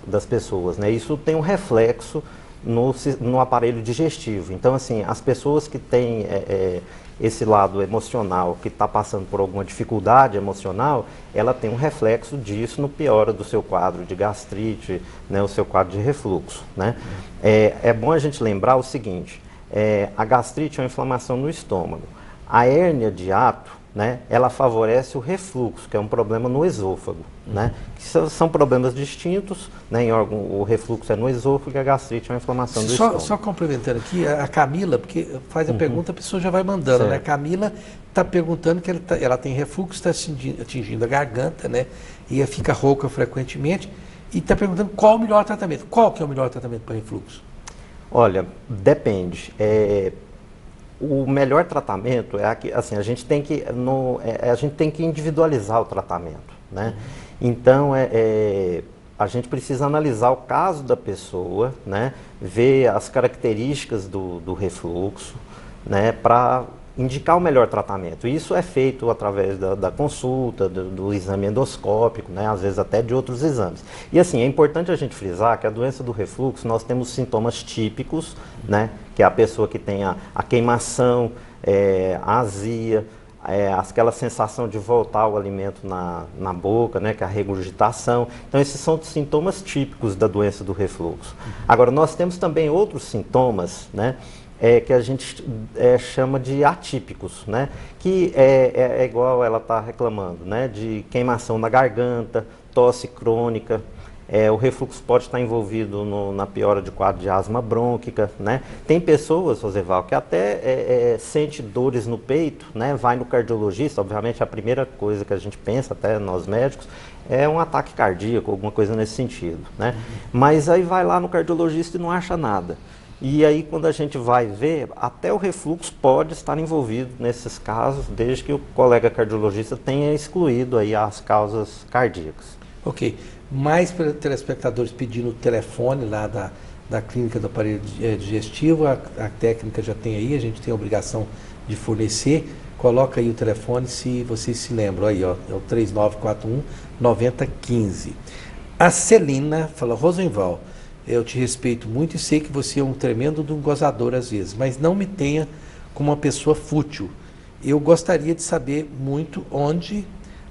das pessoas, né? Isso tem um reflexo no aparelho digestivo. Então, assim, as pessoas que têm esse lado emocional, que está passando por alguma dificuldade emocional, ela tem um reflexo disso no piora do seu quadro de gastrite, né? O seu quadro de refluxo, né? É bom a gente lembrar o seguinte, a gastrite é uma inflamação no estômago. A hérnia de hiato, né, ela favorece o refluxo, que é um problema no esôfago, né, que são problemas distintos, né, em órgão, o refluxo é no esôfago e a gastrite é uma inflamação do estômago. Só complementando aqui, a Camila, porque faz a pergunta, a pessoa já vai mandando, certo. né? A Camila está perguntando que ela tem refluxo, está atingindo a garganta, né, e fica rouca frequentemente, e está perguntando qual o melhor tratamento. Qual que é o melhor tratamento para refluxo? Olha, depende. O melhor tratamento é assim, a gente tem que individualizar o tratamento, né? Então a gente precisa analisar o caso da pessoa, né? Ver as características do refluxo, né? Para indicar o melhor tratamento. Isso é feito através da consulta, do exame endoscópico, né? Às vezes até de outros exames. E assim, é importante a gente frisar que a doença do refluxo, nós temos sintomas típicos, né? Que é a pessoa que tem a queimação, a azia, aquela sensação de voltar o alimento na boca, né? Que é a regurgitação. Então esses são os sintomas típicos da doença do refluxo. Agora, nós temos também outros sintomas, né? Que a gente chama de atípicos, né? Que é igual ela está reclamando, né? De queimação na garganta, tosse crônica, o refluxo pode estar envolvido na piora de quadro de asma brônquica, né? Tem pessoas, Roseval, que até sente dores no peito, né? Vai no cardiologista, obviamente a primeira coisa que a gente pensa, até nós médicos, é um ataque cardíaco, alguma coisa nesse sentido, né? Mas aí vai lá no cardiologista e não acha nada. E aí, quando a gente vai ver, até o refluxo pode estar envolvido nesses casos, desde que o colega cardiologista tenha excluído aí as causas cardíacas. Ok. Mais telespectadores pedindo o telefone lá da clínica do aparelho digestivo, a técnica já tem aí, a gente tem a obrigação de fornecer. Coloca aí o telefone se vocês se lembram, aí ó, é o 3941-9015. A Celina fala: Rosenval, eu te respeito muito e sei que você é um tremendo de um gozador às vezes, mas não me tenha como uma pessoa fútil. Eu gostaria de saber muito onde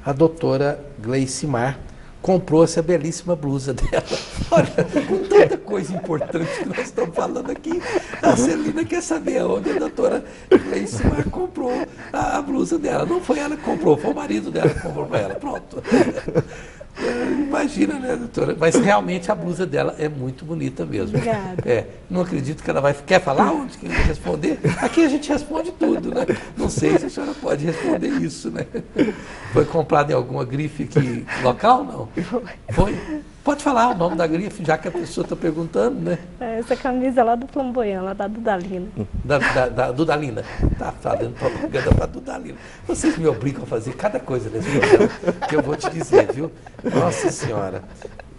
a doutora Gleicimar comprou essa belíssima blusa dela. Olha, com tanta coisa importante que nós estamos falando aqui, a Celina quer saber onde a doutora Gleicimar comprou a blusa dela. Não foi ela que comprou, foi o marido dela que comprou para ela. Pronto. Imagina, né, doutora? Mas realmente a blusa dela é muito bonita mesmo. Obrigada. Não acredito que ela vai... Quer falar onde que vai responder? Aqui a gente responde tudo, né? Não sei se a senhora pode responder isso, né? Foi comprado em alguma grife aqui local, não? Foi? Pode falar o nome da grife, já que a pessoa está perguntando, né? Essa camisa é lá do Flamboyant, lá da Dudalina. Da Dudalina. Está fazendo propaganda para a Dudalina. Vocês me obrigam a fazer cada coisa nesse programa que eu vou te dizer, viu? Nossa Senhora.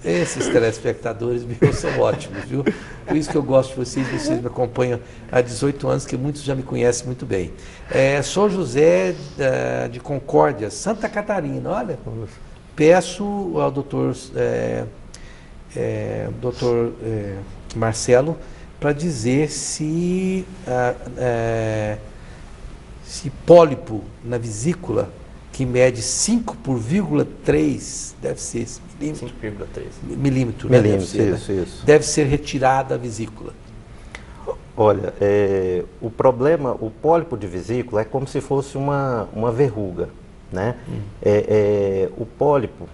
Esses telespectadores meus são ótimos, viu? Por isso que eu gosto de vocês me acompanham há 18 anos, que muitos já me conhecem muito bem. Sou José de Concórdia, Santa Catarina, olha. Peço ao doutor Marcelo para dizer se pólipo na vesícula, que mede 5/3, deve ser milímetro. 5,3 milímetro, né? Isso. Deve ser retirada a vesícula. Olha, o problema, o pólipo de vesícula é como se fosse uma verruga, né? O pólipo,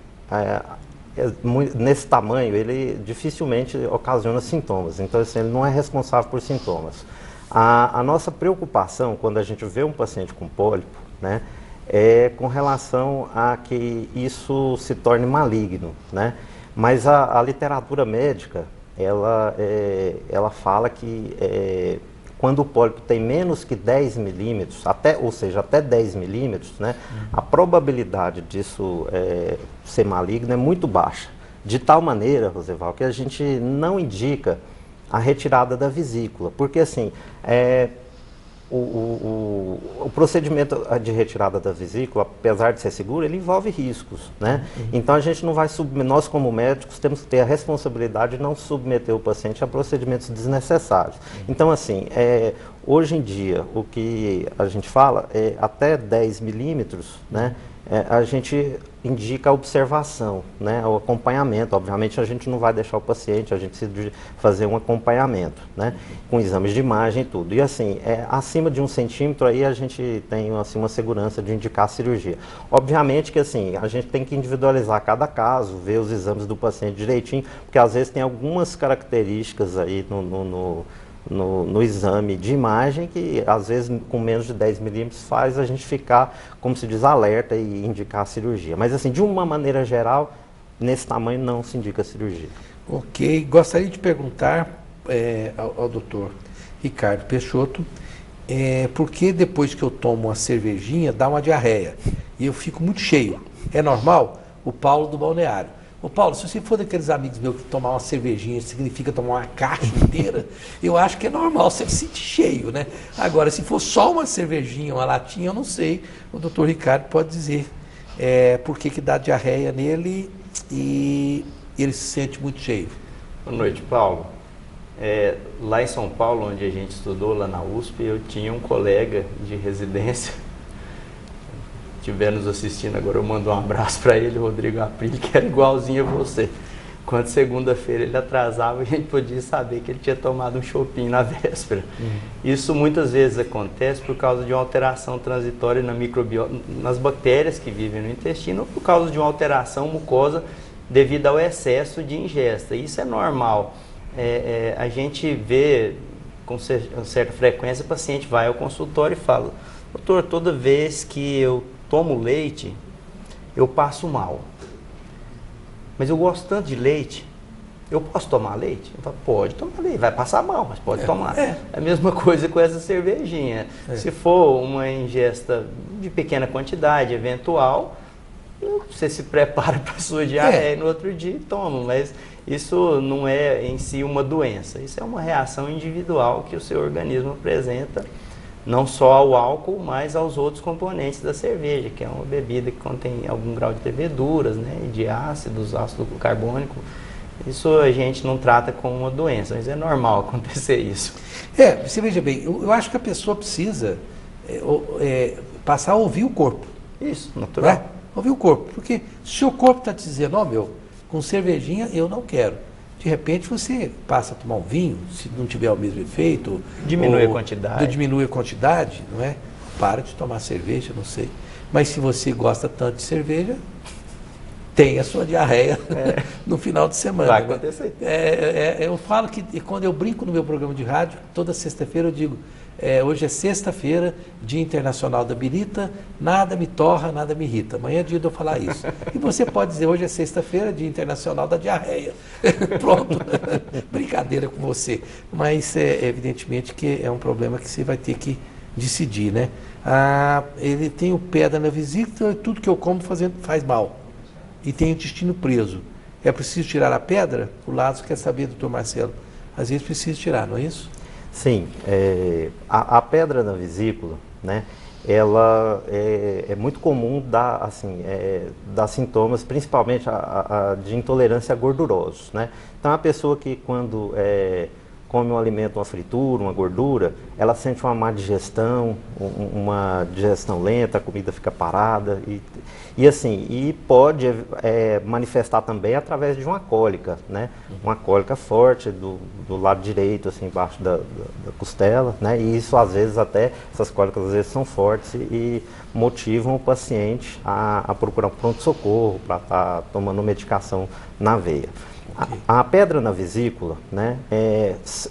nesse tamanho, ele dificilmente ocasiona sintomas, então assim, ele não é responsável por sintomas. A nossa preocupação quando a gente vê um paciente com pólipo, né, é com relação a que isso se torne maligno, né? Mas a literatura médica, ela fala que quando o pólipo tem menos que 10 milímetros, ou seja, até 10 milímetros, né, a probabilidade disso ser maligno é muito baixa. De tal maneira, Roseval, que a gente não indica a retirada da vesícula, porque assim, o procedimento de retirada da vesícula, apesar de ser seguro, ele envolve riscos, né? Então a gente não vai nós como médicos temos que ter a responsabilidade de não submeter o paciente a procedimentos desnecessários. Então assim, hoje em dia o que a gente fala é até 10 milímetros, né? A gente indica a observação, né, o acompanhamento. Obviamente a gente não vai deixar o paciente, a gente precisa de fazer um acompanhamento, né, com exames de imagem e tudo. E assim, acima de 1 centímetro aí a gente tem assim, uma segurança de indicar a cirurgia. Obviamente que assim, a gente tem que individualizar cada caso, ver os exames do paciente direitinho, porque às vezes tem algumas características aí no exame de imagem que às vezes com menos de 10 milímetros faz a gente ficar, como se diz, alerta e indicar a cirurgia. Mas assim, de uma maneira geral, nesse tamanho não se indica a cirurgia. Ok, gostaria de perguntar ao doutor Ricardo Peixoto, por que depois que eu tomo uma cervejinha dá uma diarreia e eu fico muito cheio? É normal? O Paulo do Balneário. Ô Paulo, se você for daqueles amigos meus que tomar uma cervejinha significa tomar uma caixa inteira, eu acho que é normal você se sentir cheio, né? Agora, se for só uma cervejinha, uma latinha, eu não sei. O doutor Ricardo pode dizer por que dá diarreia nele e ele se sente muito cheio. Boa noite, Paulo. Lá em São Paulo, onde a gente estudou, lá na USP, eu tinha um colega de residência, estiver nos assistindo agora, eu mando um abraço para ele, Rodrigo Aprilho, que era igualzinho a você. Quando segunda-feira ele atrasava, a gente podia saber que ele tinha tomado um chopinho na véspera. Isso muitas vezes acontece por causa de uma alteração transitória na microbiota, nas bactérias que vivem no intestino, ou por causa de uma alteração mucosa devido ao excesso de ingesta. Isso é normal. A gente vê com certa frequência, o paciente vai ao consultório e fala: doutor, toda vez que eu tomo leite, eu passo mal. Mas eu gosto tanto de leite, eu posso tomar leite? Eu falo, pode tomar leite, vai passar mal, mas pode tomar. É a mesma coisa com essa cervejinha. Se for uma ingesta de pequena quantidade, eventual, você se prepara para a sua diarreia no outro dia e toma. Mas isso não é em si uma doença, isso é uma reação individual que o seu organismo apresenta, não só ao álcool, mas aos outros componentes da cerveja, que é uma bebida que contém algum grau de leveduras, né, de ácido carbônico. Isso a gente não trata como uma doença, mas é normal acontecer isso. Você veja bem, eu acho que a pessoa precisa passar a ouvir o corpo. Isso, natural. Ouvir o corpo, porque se o corpo está te dizendo, com cervejinha eu não quero. De repente você passa a tomar um vinho, se não tiver o mesmo efeito. Diminui a quantidade. Diminui a quantidade, não é? Para de tomar cerveja, não sei. Mas se você gosta tanto de cerveja, tem a sua diarreia no final de semana. Vai acontecer. Eu falo que quando eu brinco no meu programa de rádio, toda sexta-feira eu digo, hoje é sexta-feira, Dia Internacional da Birita, nada me torra, nada me irrita. Amanhã é dia de eu falar isso. E você pode dizer, hoje é sexta-feira, Dia Internacional da Diarreia. Pronto, brincadeira com você. Mas evidentemente que é um problema que você vai ter que decidir, né? Ele tem o pedra na vesícula, tudo que eu como faz mal. E tem o intestino preso. É preciso tirar a pedra? O Lázaro quer saber, doutor Marcelo. Às vezes precisa tirar, não é isso? Sim, a pedra na vesícula, né, ela é muito comum dar sintomas, principalmente de intolerância a gordurosos, né? Então a pessoa que quando come um alimento, uma fritura, uma gordura, ela sente uma má digestão, uma digestão lenta, a comida fica parada e pode manifestar também através de uma cólica, né? Uma cólica forte do lado direito, assim, embaixo da costela, né? E isso às vezes essas cólicas às vezes são fortes e motivam o paciente a procurar um pronto-socorro para estar tomando medicação na veia. A pedra na vesícula, né,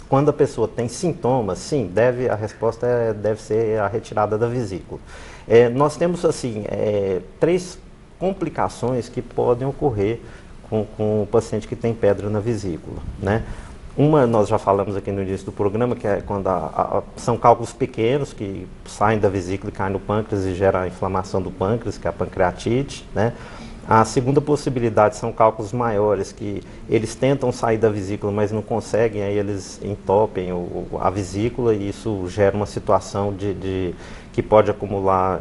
quando a pessoa tem sintomas, sim, a resposta deve ser a retirada da vesícula. Nós temos, assim, 3 complicações que podem ocorrer com o paciente que tem pedra na vesícula, né? Uma, nós já falamos aqui no início do programa, que é quando são cálculos pequenos que saem da vesícula e caem no pâncreas e geram a inflamação do pâncreas, que é a pancreatite, né? A segunda possibilidade são cálculos maiores, que eles tentam sair da vesícula, mas não conseguem, aí eles entopem a vesícula e isso gera uma situação que pode acumular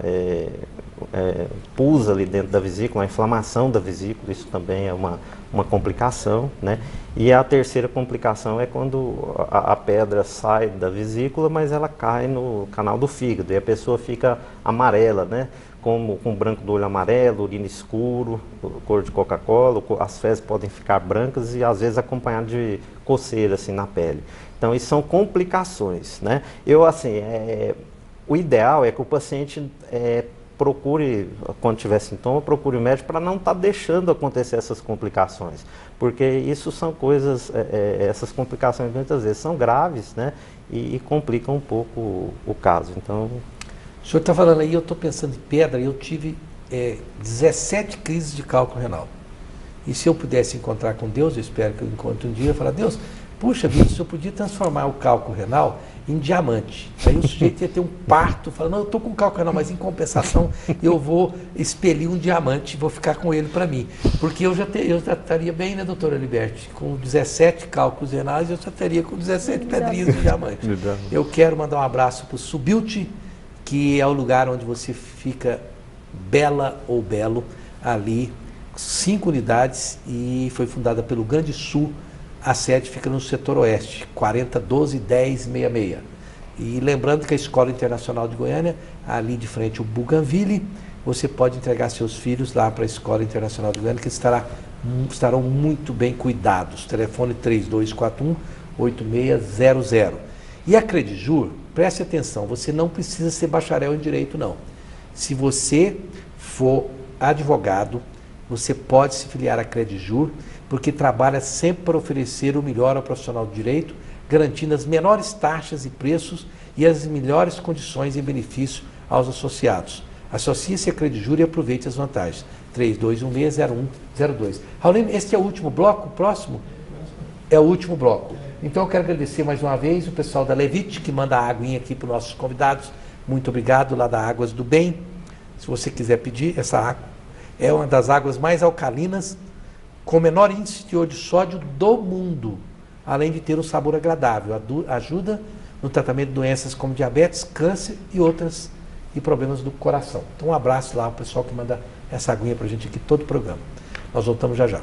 pus ali dentro da vesícula, a inflamação da vesícula, isso também é uma complicação, né? E a terceira complicação é quando a pedra sai da vesícula, mas ela cai no canal do fígado e a pessoa fica amarela, né? como com branco do olho amarelo, urina escuro, cor de Coca-Cola, as fezes podem ficar brancas e às vezes acompanhado de coceira assim na pele. Então, isso são complicações, né? O ideal é que o paciente procure, quando tiver sintoma, procure o médico para não estar deixando acontecer essas complicações, porque isso são coisas, essas complicações muitas vezes são graves, né? E complicam um pouco o caso. Então, o senhor está falando aí, eu estou pensando em pedra, eu tive 17 crises de cálculo renal. E se eu pudesse encontrar com Deus, eu espero que eu encontre um dia, eu falar, Deus, puxa vida, se eu podia transformar o cálculo renal em diamante. Aí o sujeito ia ter um parto, falando, não, eu estou com cálculo renal, mas em compensação eu vou expelir um diamante e vou ficar com ele para mim. Porque eu já estaria bem, né, doutora Liberti? Com 17 cálculos renais, eu já estaria com 17 pedrinhas de diamante. Eu quero mandar um abraço para o Subilte, que é o lugar onde você fica bela ou belo, ali, 5 unidades, e foi fundada pelo Grande Sul. A sede fica no setor oeste, 4012-1066. E lembrando que a Escola Internacional de Goiânia, ali de frente ao Bougainville, você pode entregar seus filhos lá para a Escola Internacional de Goiânia, que estarão muito bem cuidados. Telefone 3241-8600. E a Credijur, preste atenção, você não precisa ser bacharel em direito, não. Se você for advogado, você pode se filiar à Credijur, porque trabalha sempre para oferecer o melhor ao profissional de direito, garantindo as menores taxas e preços e as melhores condições em benefício aos associados. Associe-se à Credijur e aproveite as vantagens. 3216-0102. Raulino, este é o último bloco? O próximo? É o último bloco. Então eu quero agradecer mais uma vez o pessoal da Levite, que manda a aguinha aqui para os nossos convidados. Muito obrigado, lá da Águas do Bem. Se você quiser pedir, essa água é uma das águas mais alcalinas, com menor índice de teor de sódio do mundo, além de ter um sabor agradável. Ajuda no tratamento de doenças como diabetes, câncer e problemas do coração. Então um abraço lá ao pessoal que manda essa aguinha para a gente aqui todo o programa. Nós voltamos já já.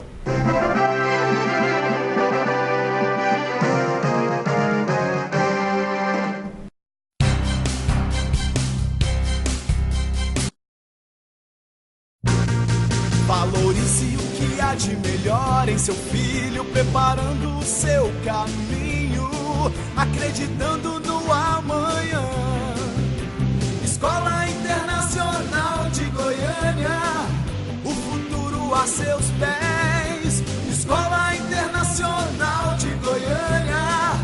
Valorize o que há de melhor em seu filho, preparando o seu caminho, acreditando no amanhã. Escola Internacional de Goiânia, o futuro a seus pés. Escola Internacional de Goiânia,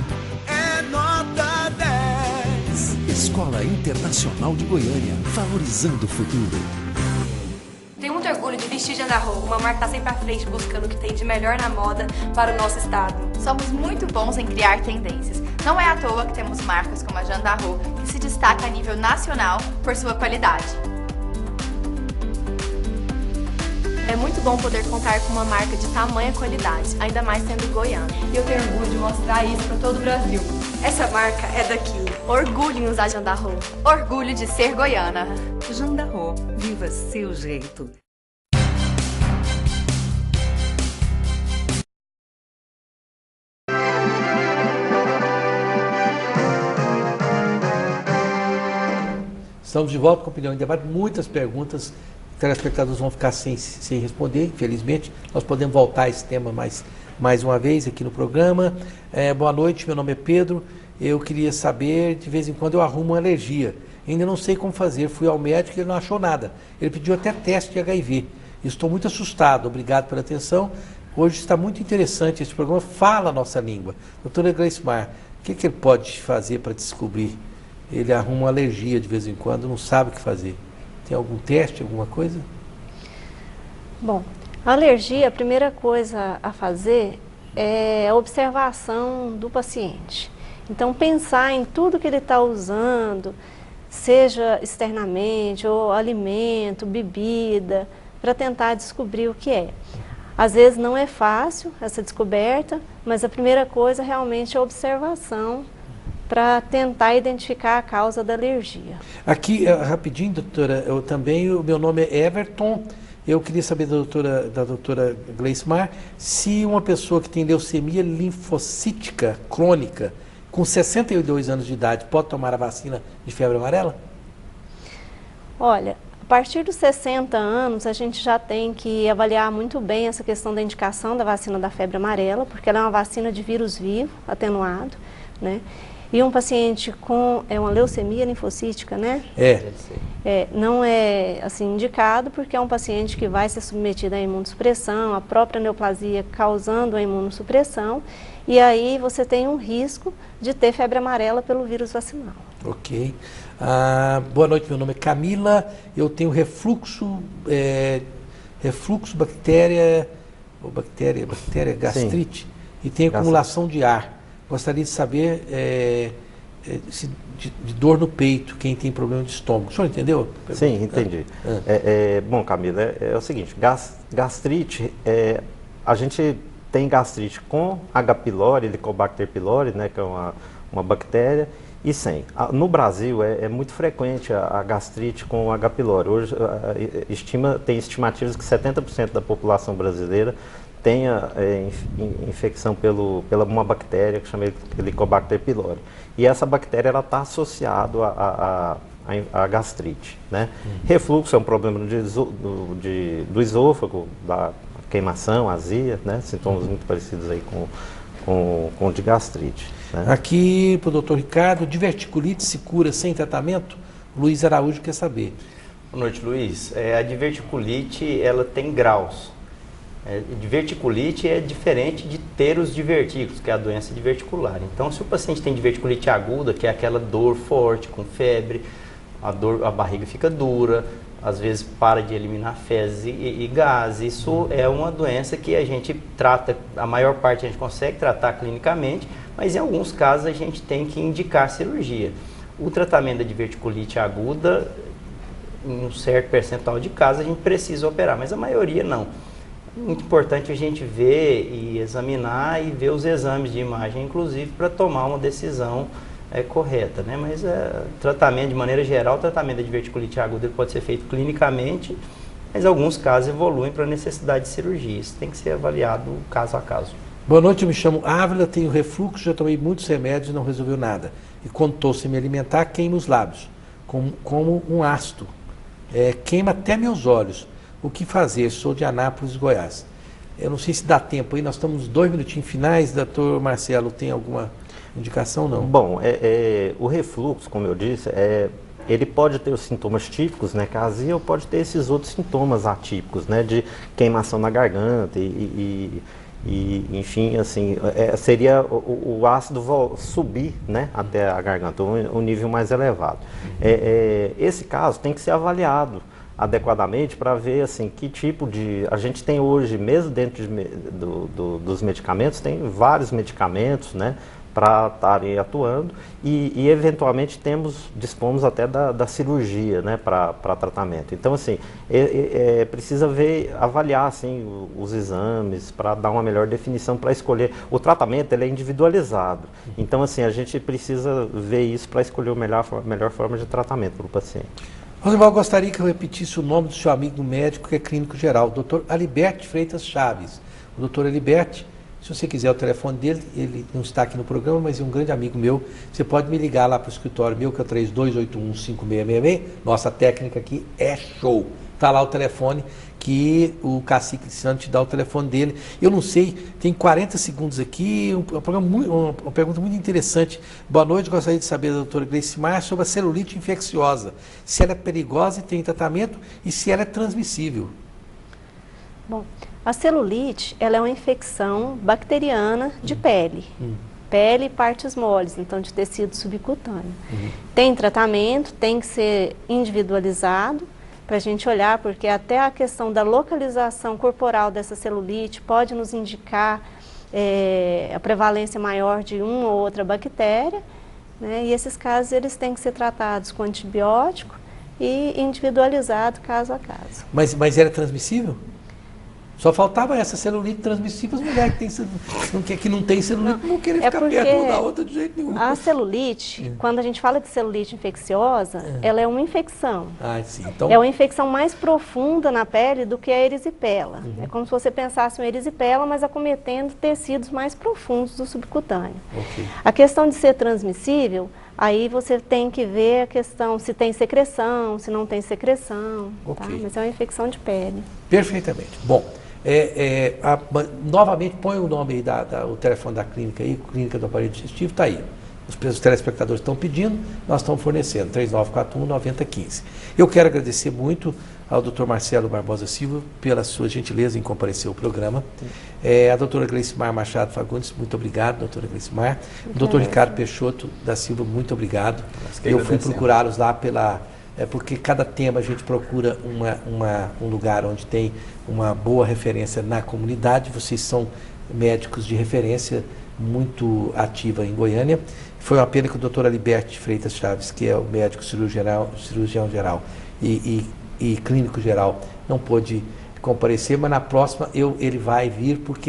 é nota 10. Escola Internacional de Goiânia, valorizando o futuro. Tenho muito orgulho de vestir Janda Ho, uma marca que está sempre à frente buscando o que tem de melhor na moda para o nosso estado. Somos muito bons em criar tendências. Não é à toa que temos marcas como a Janda Ho, que se destaca a nível nacional por sua qualidade. É muito bom poder contar com uma marca de tamanha qualidade, ainda mais sendo goiana. E eu tenho orgulho de mostrar isso para todo o Brasil. Essa marca é daqui. Orgulho em usar Janda Ho. Orgulho de ser goiana. Janda Ho, viva seu jeito. Estamos de volta com a Opinião em Debate. Muitas perguntas, telespectadores vão ficar sem responder, infelizmente. Nós podemos voltar a esse tema mais uma vez aqui no programa. Boa noite, meu nome é Pedro. Eu queria saber, de vez em quando eu arrumo uma alergia. Ainda não sei como fazer. Fui ao médico e ele não achou nada. Ele pediu até teste de HIV. Estou muito assustado. Obrigado pela atenção. Hoje está muito interessante esse programa. Fala a nossa língua. Doutora Gleismar, o que ele pode fazer para descobrir? Ele arruma uma alergia de vez em quando, não sabe o que fazer. Tem algum teste, alguma coisa? Bom, a alergia, a primeira coisa a fazer é a observação do paciente. Então, pensar em tudo que ele está usando, seja externamente, ou alimento, bebida, para tentar descobrir o que é. Às vezes não é fácil essa descoberta, mas a primeira coisa realmente é a observação, para tentar identificar a causa da alergia. Aqui, rapidinho, doutora, o meu nome é Everton. Eu queria saber da doutora Gleismar se uma pessoa que tem leucemia linfocítica crônica, com 62 anos de idade, pode tomar a vacina de febre amarela? Olha, a partir dos 60 anos, a gente já tem que avaliar muito bem essa questão da indicação da vacina da febre amarela, porque ela é uma vacina de vírus vivo, atenuado, né? E um paciente com uma leucemia linfocítica, né? Não é assim indicado, porque é um paciente que vai ser submetido à imunossupressão, a própria neoplasia causando a imunossupressão, e aí você tem um risco de ter febre amarela pelo vírus vacinal. Ok. Boa noite, meu nome é Camila, eu tenho refluxo bactéria gastrite. Sim. E tenho acumulação de ar. Gostaria de saber de dor no peito, quem tem problema de estômago. O senhor entendeu? Sim, entendi. Bom, Camila, é o seguinte, gastrite, a gente tem gastrite com H. pylori, Helicobacter pylori, né, que é uma bactéria, e sem. No Brasil é muito frequente a gastrite com H. pylori. Hoje tem estimativas que 70% da população brasileira tenha infecção pela uma bactéria que chama Helicobacter pylori. E essa bactéria está associada à gastrite, né? Refluxo é um problema do esôfago, da queimação, azia, né? Sintomas muito parecidos aí com o de gastrite. Né? Aqui para o doutor Ricardo, diverticulite se cura sem tratamento? Luiz Araújo quer saber. Boa noite, Luiz. A diverticulite, ela tem graus. Diverticulite é diferente de ter os divertículos, que é a doença diverticular. Então, se o paciente tem diverticulite aguda, que é aquela dor forte, com febre, a barriga fica dura, às vezes para de eliminar fezes e gases, isso é uma doença que a gente trata, a maior parte a gente consegue tratar clinicamente, mas em alguns casos a gente tem que indicar cirurgia. O tratamento da diverticulite aguda, em um certo percentual de casos, a gente precisa operar, mas a maioria não. Muito importante a gente ver e examinar e ver os exames de imagem, inclusive, para tomar uma decisão correta, né? Mas tratamento, de maneira geral, o tratamento da diverticulite aguda pode ser feito clinicamente, mas alguns casos evoluem para necessidade de cirurgia. Isso tem que ser avaliado caso a caso. Boa noite, eu me chamo Ávila, tenho refluxo, já tomei muitos remédios e não resolveu nada. E quando estou sem me alimentar, queima os lábios, como um ácido. Queima até meus olhos. O que fazer? Sou de Anápolis, Goiás. Eu não sei se dá tempo aí, nós estamos 2 minutinhos finais. Doutor Marcelo, tem alguma indicação? Não? Bom, o refluxo, como eu disse, ele pode ter os sintomas típicos, né, que a azia, ou pode ter esses outros sintomas atípicos, né, de queimação na garganta e enfim, assim, seria o ácido subir, né, até a garganta, um nível mais elevado. Esse caso tem que ser avaliado adequadamente para ver assim que tipo de... A gente tem hoje, mesmo dentro dos medicamentos, tem vários medicamentos, né, para estarem atuando e eventualmente dispomos até da cirurgia, né, para tratamento. Então, assim, precisa avaliar assim, os exames para dar uma melhor definição, para escolher. O tratamento ele é individualizado, então assim, a gente precisa ver isso para escolher a melhor forma de tratamento para o paciente. Rosival, gostaria que eu repetisse o nome do seu amigo médico, que é clínico geral, o Dr. Aliberte Freitas Chaves. O Dr. Aliberte, se você quiser o telefone dele, ele não está aqui no programa, mas é um grande amigo meu. Você pode me ligar lá para o escritório meu, que é 32815666. Nossa técnica aqui é show. Está lá o telefone, que o Cacique Cristiano te dá o telefone dele. Eu não sei, tem 40 segundos aqui, uma pergunta muito interessante. Boa noite, gostaria de saber da doutora Gleice Maia sobre a celulite infecciosa. Se ela é perigosa e tem tratamento e se ela é transmissível. Bom, a celulite, ela é uma infecção bacteriana de pele. Pele e partes moles, então de tecido subcutâneo. Tem tratamento, tem que ser individualizado, para a gente olhar, porque até a questão da localização corporal dessa celulite pode nos indicar a prevalência maior de uma ou outra bactéria, né? E esses casos eles têm que ser tratados com antibiótico e individualizado caso a caso. Mas era transmissível? Só faltava essa celulite transmissível, as mulheres que não tem celulite não querem ficar perto uma da outra de jeito nenhum. A celulite, quando a gente fala de celulite infecciosa, ela é uma infecção. Sim. Então... É uma infecção mais profunda na pele do que a erisipela. É como se você pensasse uma erisipela, mas acometendo tecidos mais profundos do subcutâneo. A questão de ser transmissível, Aí você tem que ver a questão se tem secreção, se não tem secreção, tá? Mas é uma infecção de pele. Perfeitamente. Bom, novamente põe o nome aí, o telefone da clínica aí, clínica do aparelho digestivo, está aí. Os telespectadores estão pedindo, nós estamos fornecendo, 3941-9015. Eu quero agradecer muito ao Dr. Marcelo Barbosa Silva pela sua gentileza em comparecer ao programa. A doutora Gleicimar Machado Fagundes, muito obrigado, doutora Gleicimar. O doutor Ricardo Peixoto da Silva, muito obrigado. Eu fui procurá-los lá porque cada tema a gente procura um lugar onde tem uma boa referência na comunidade. Vocês são médicos de referência muito ativa em Goiânia. Foi uma pena que o doutor Aliberte Freitas Chaves, que é o médico cirurgião geral e clínico geral, não pôde comparecer, mas na próxima ele vai vir porque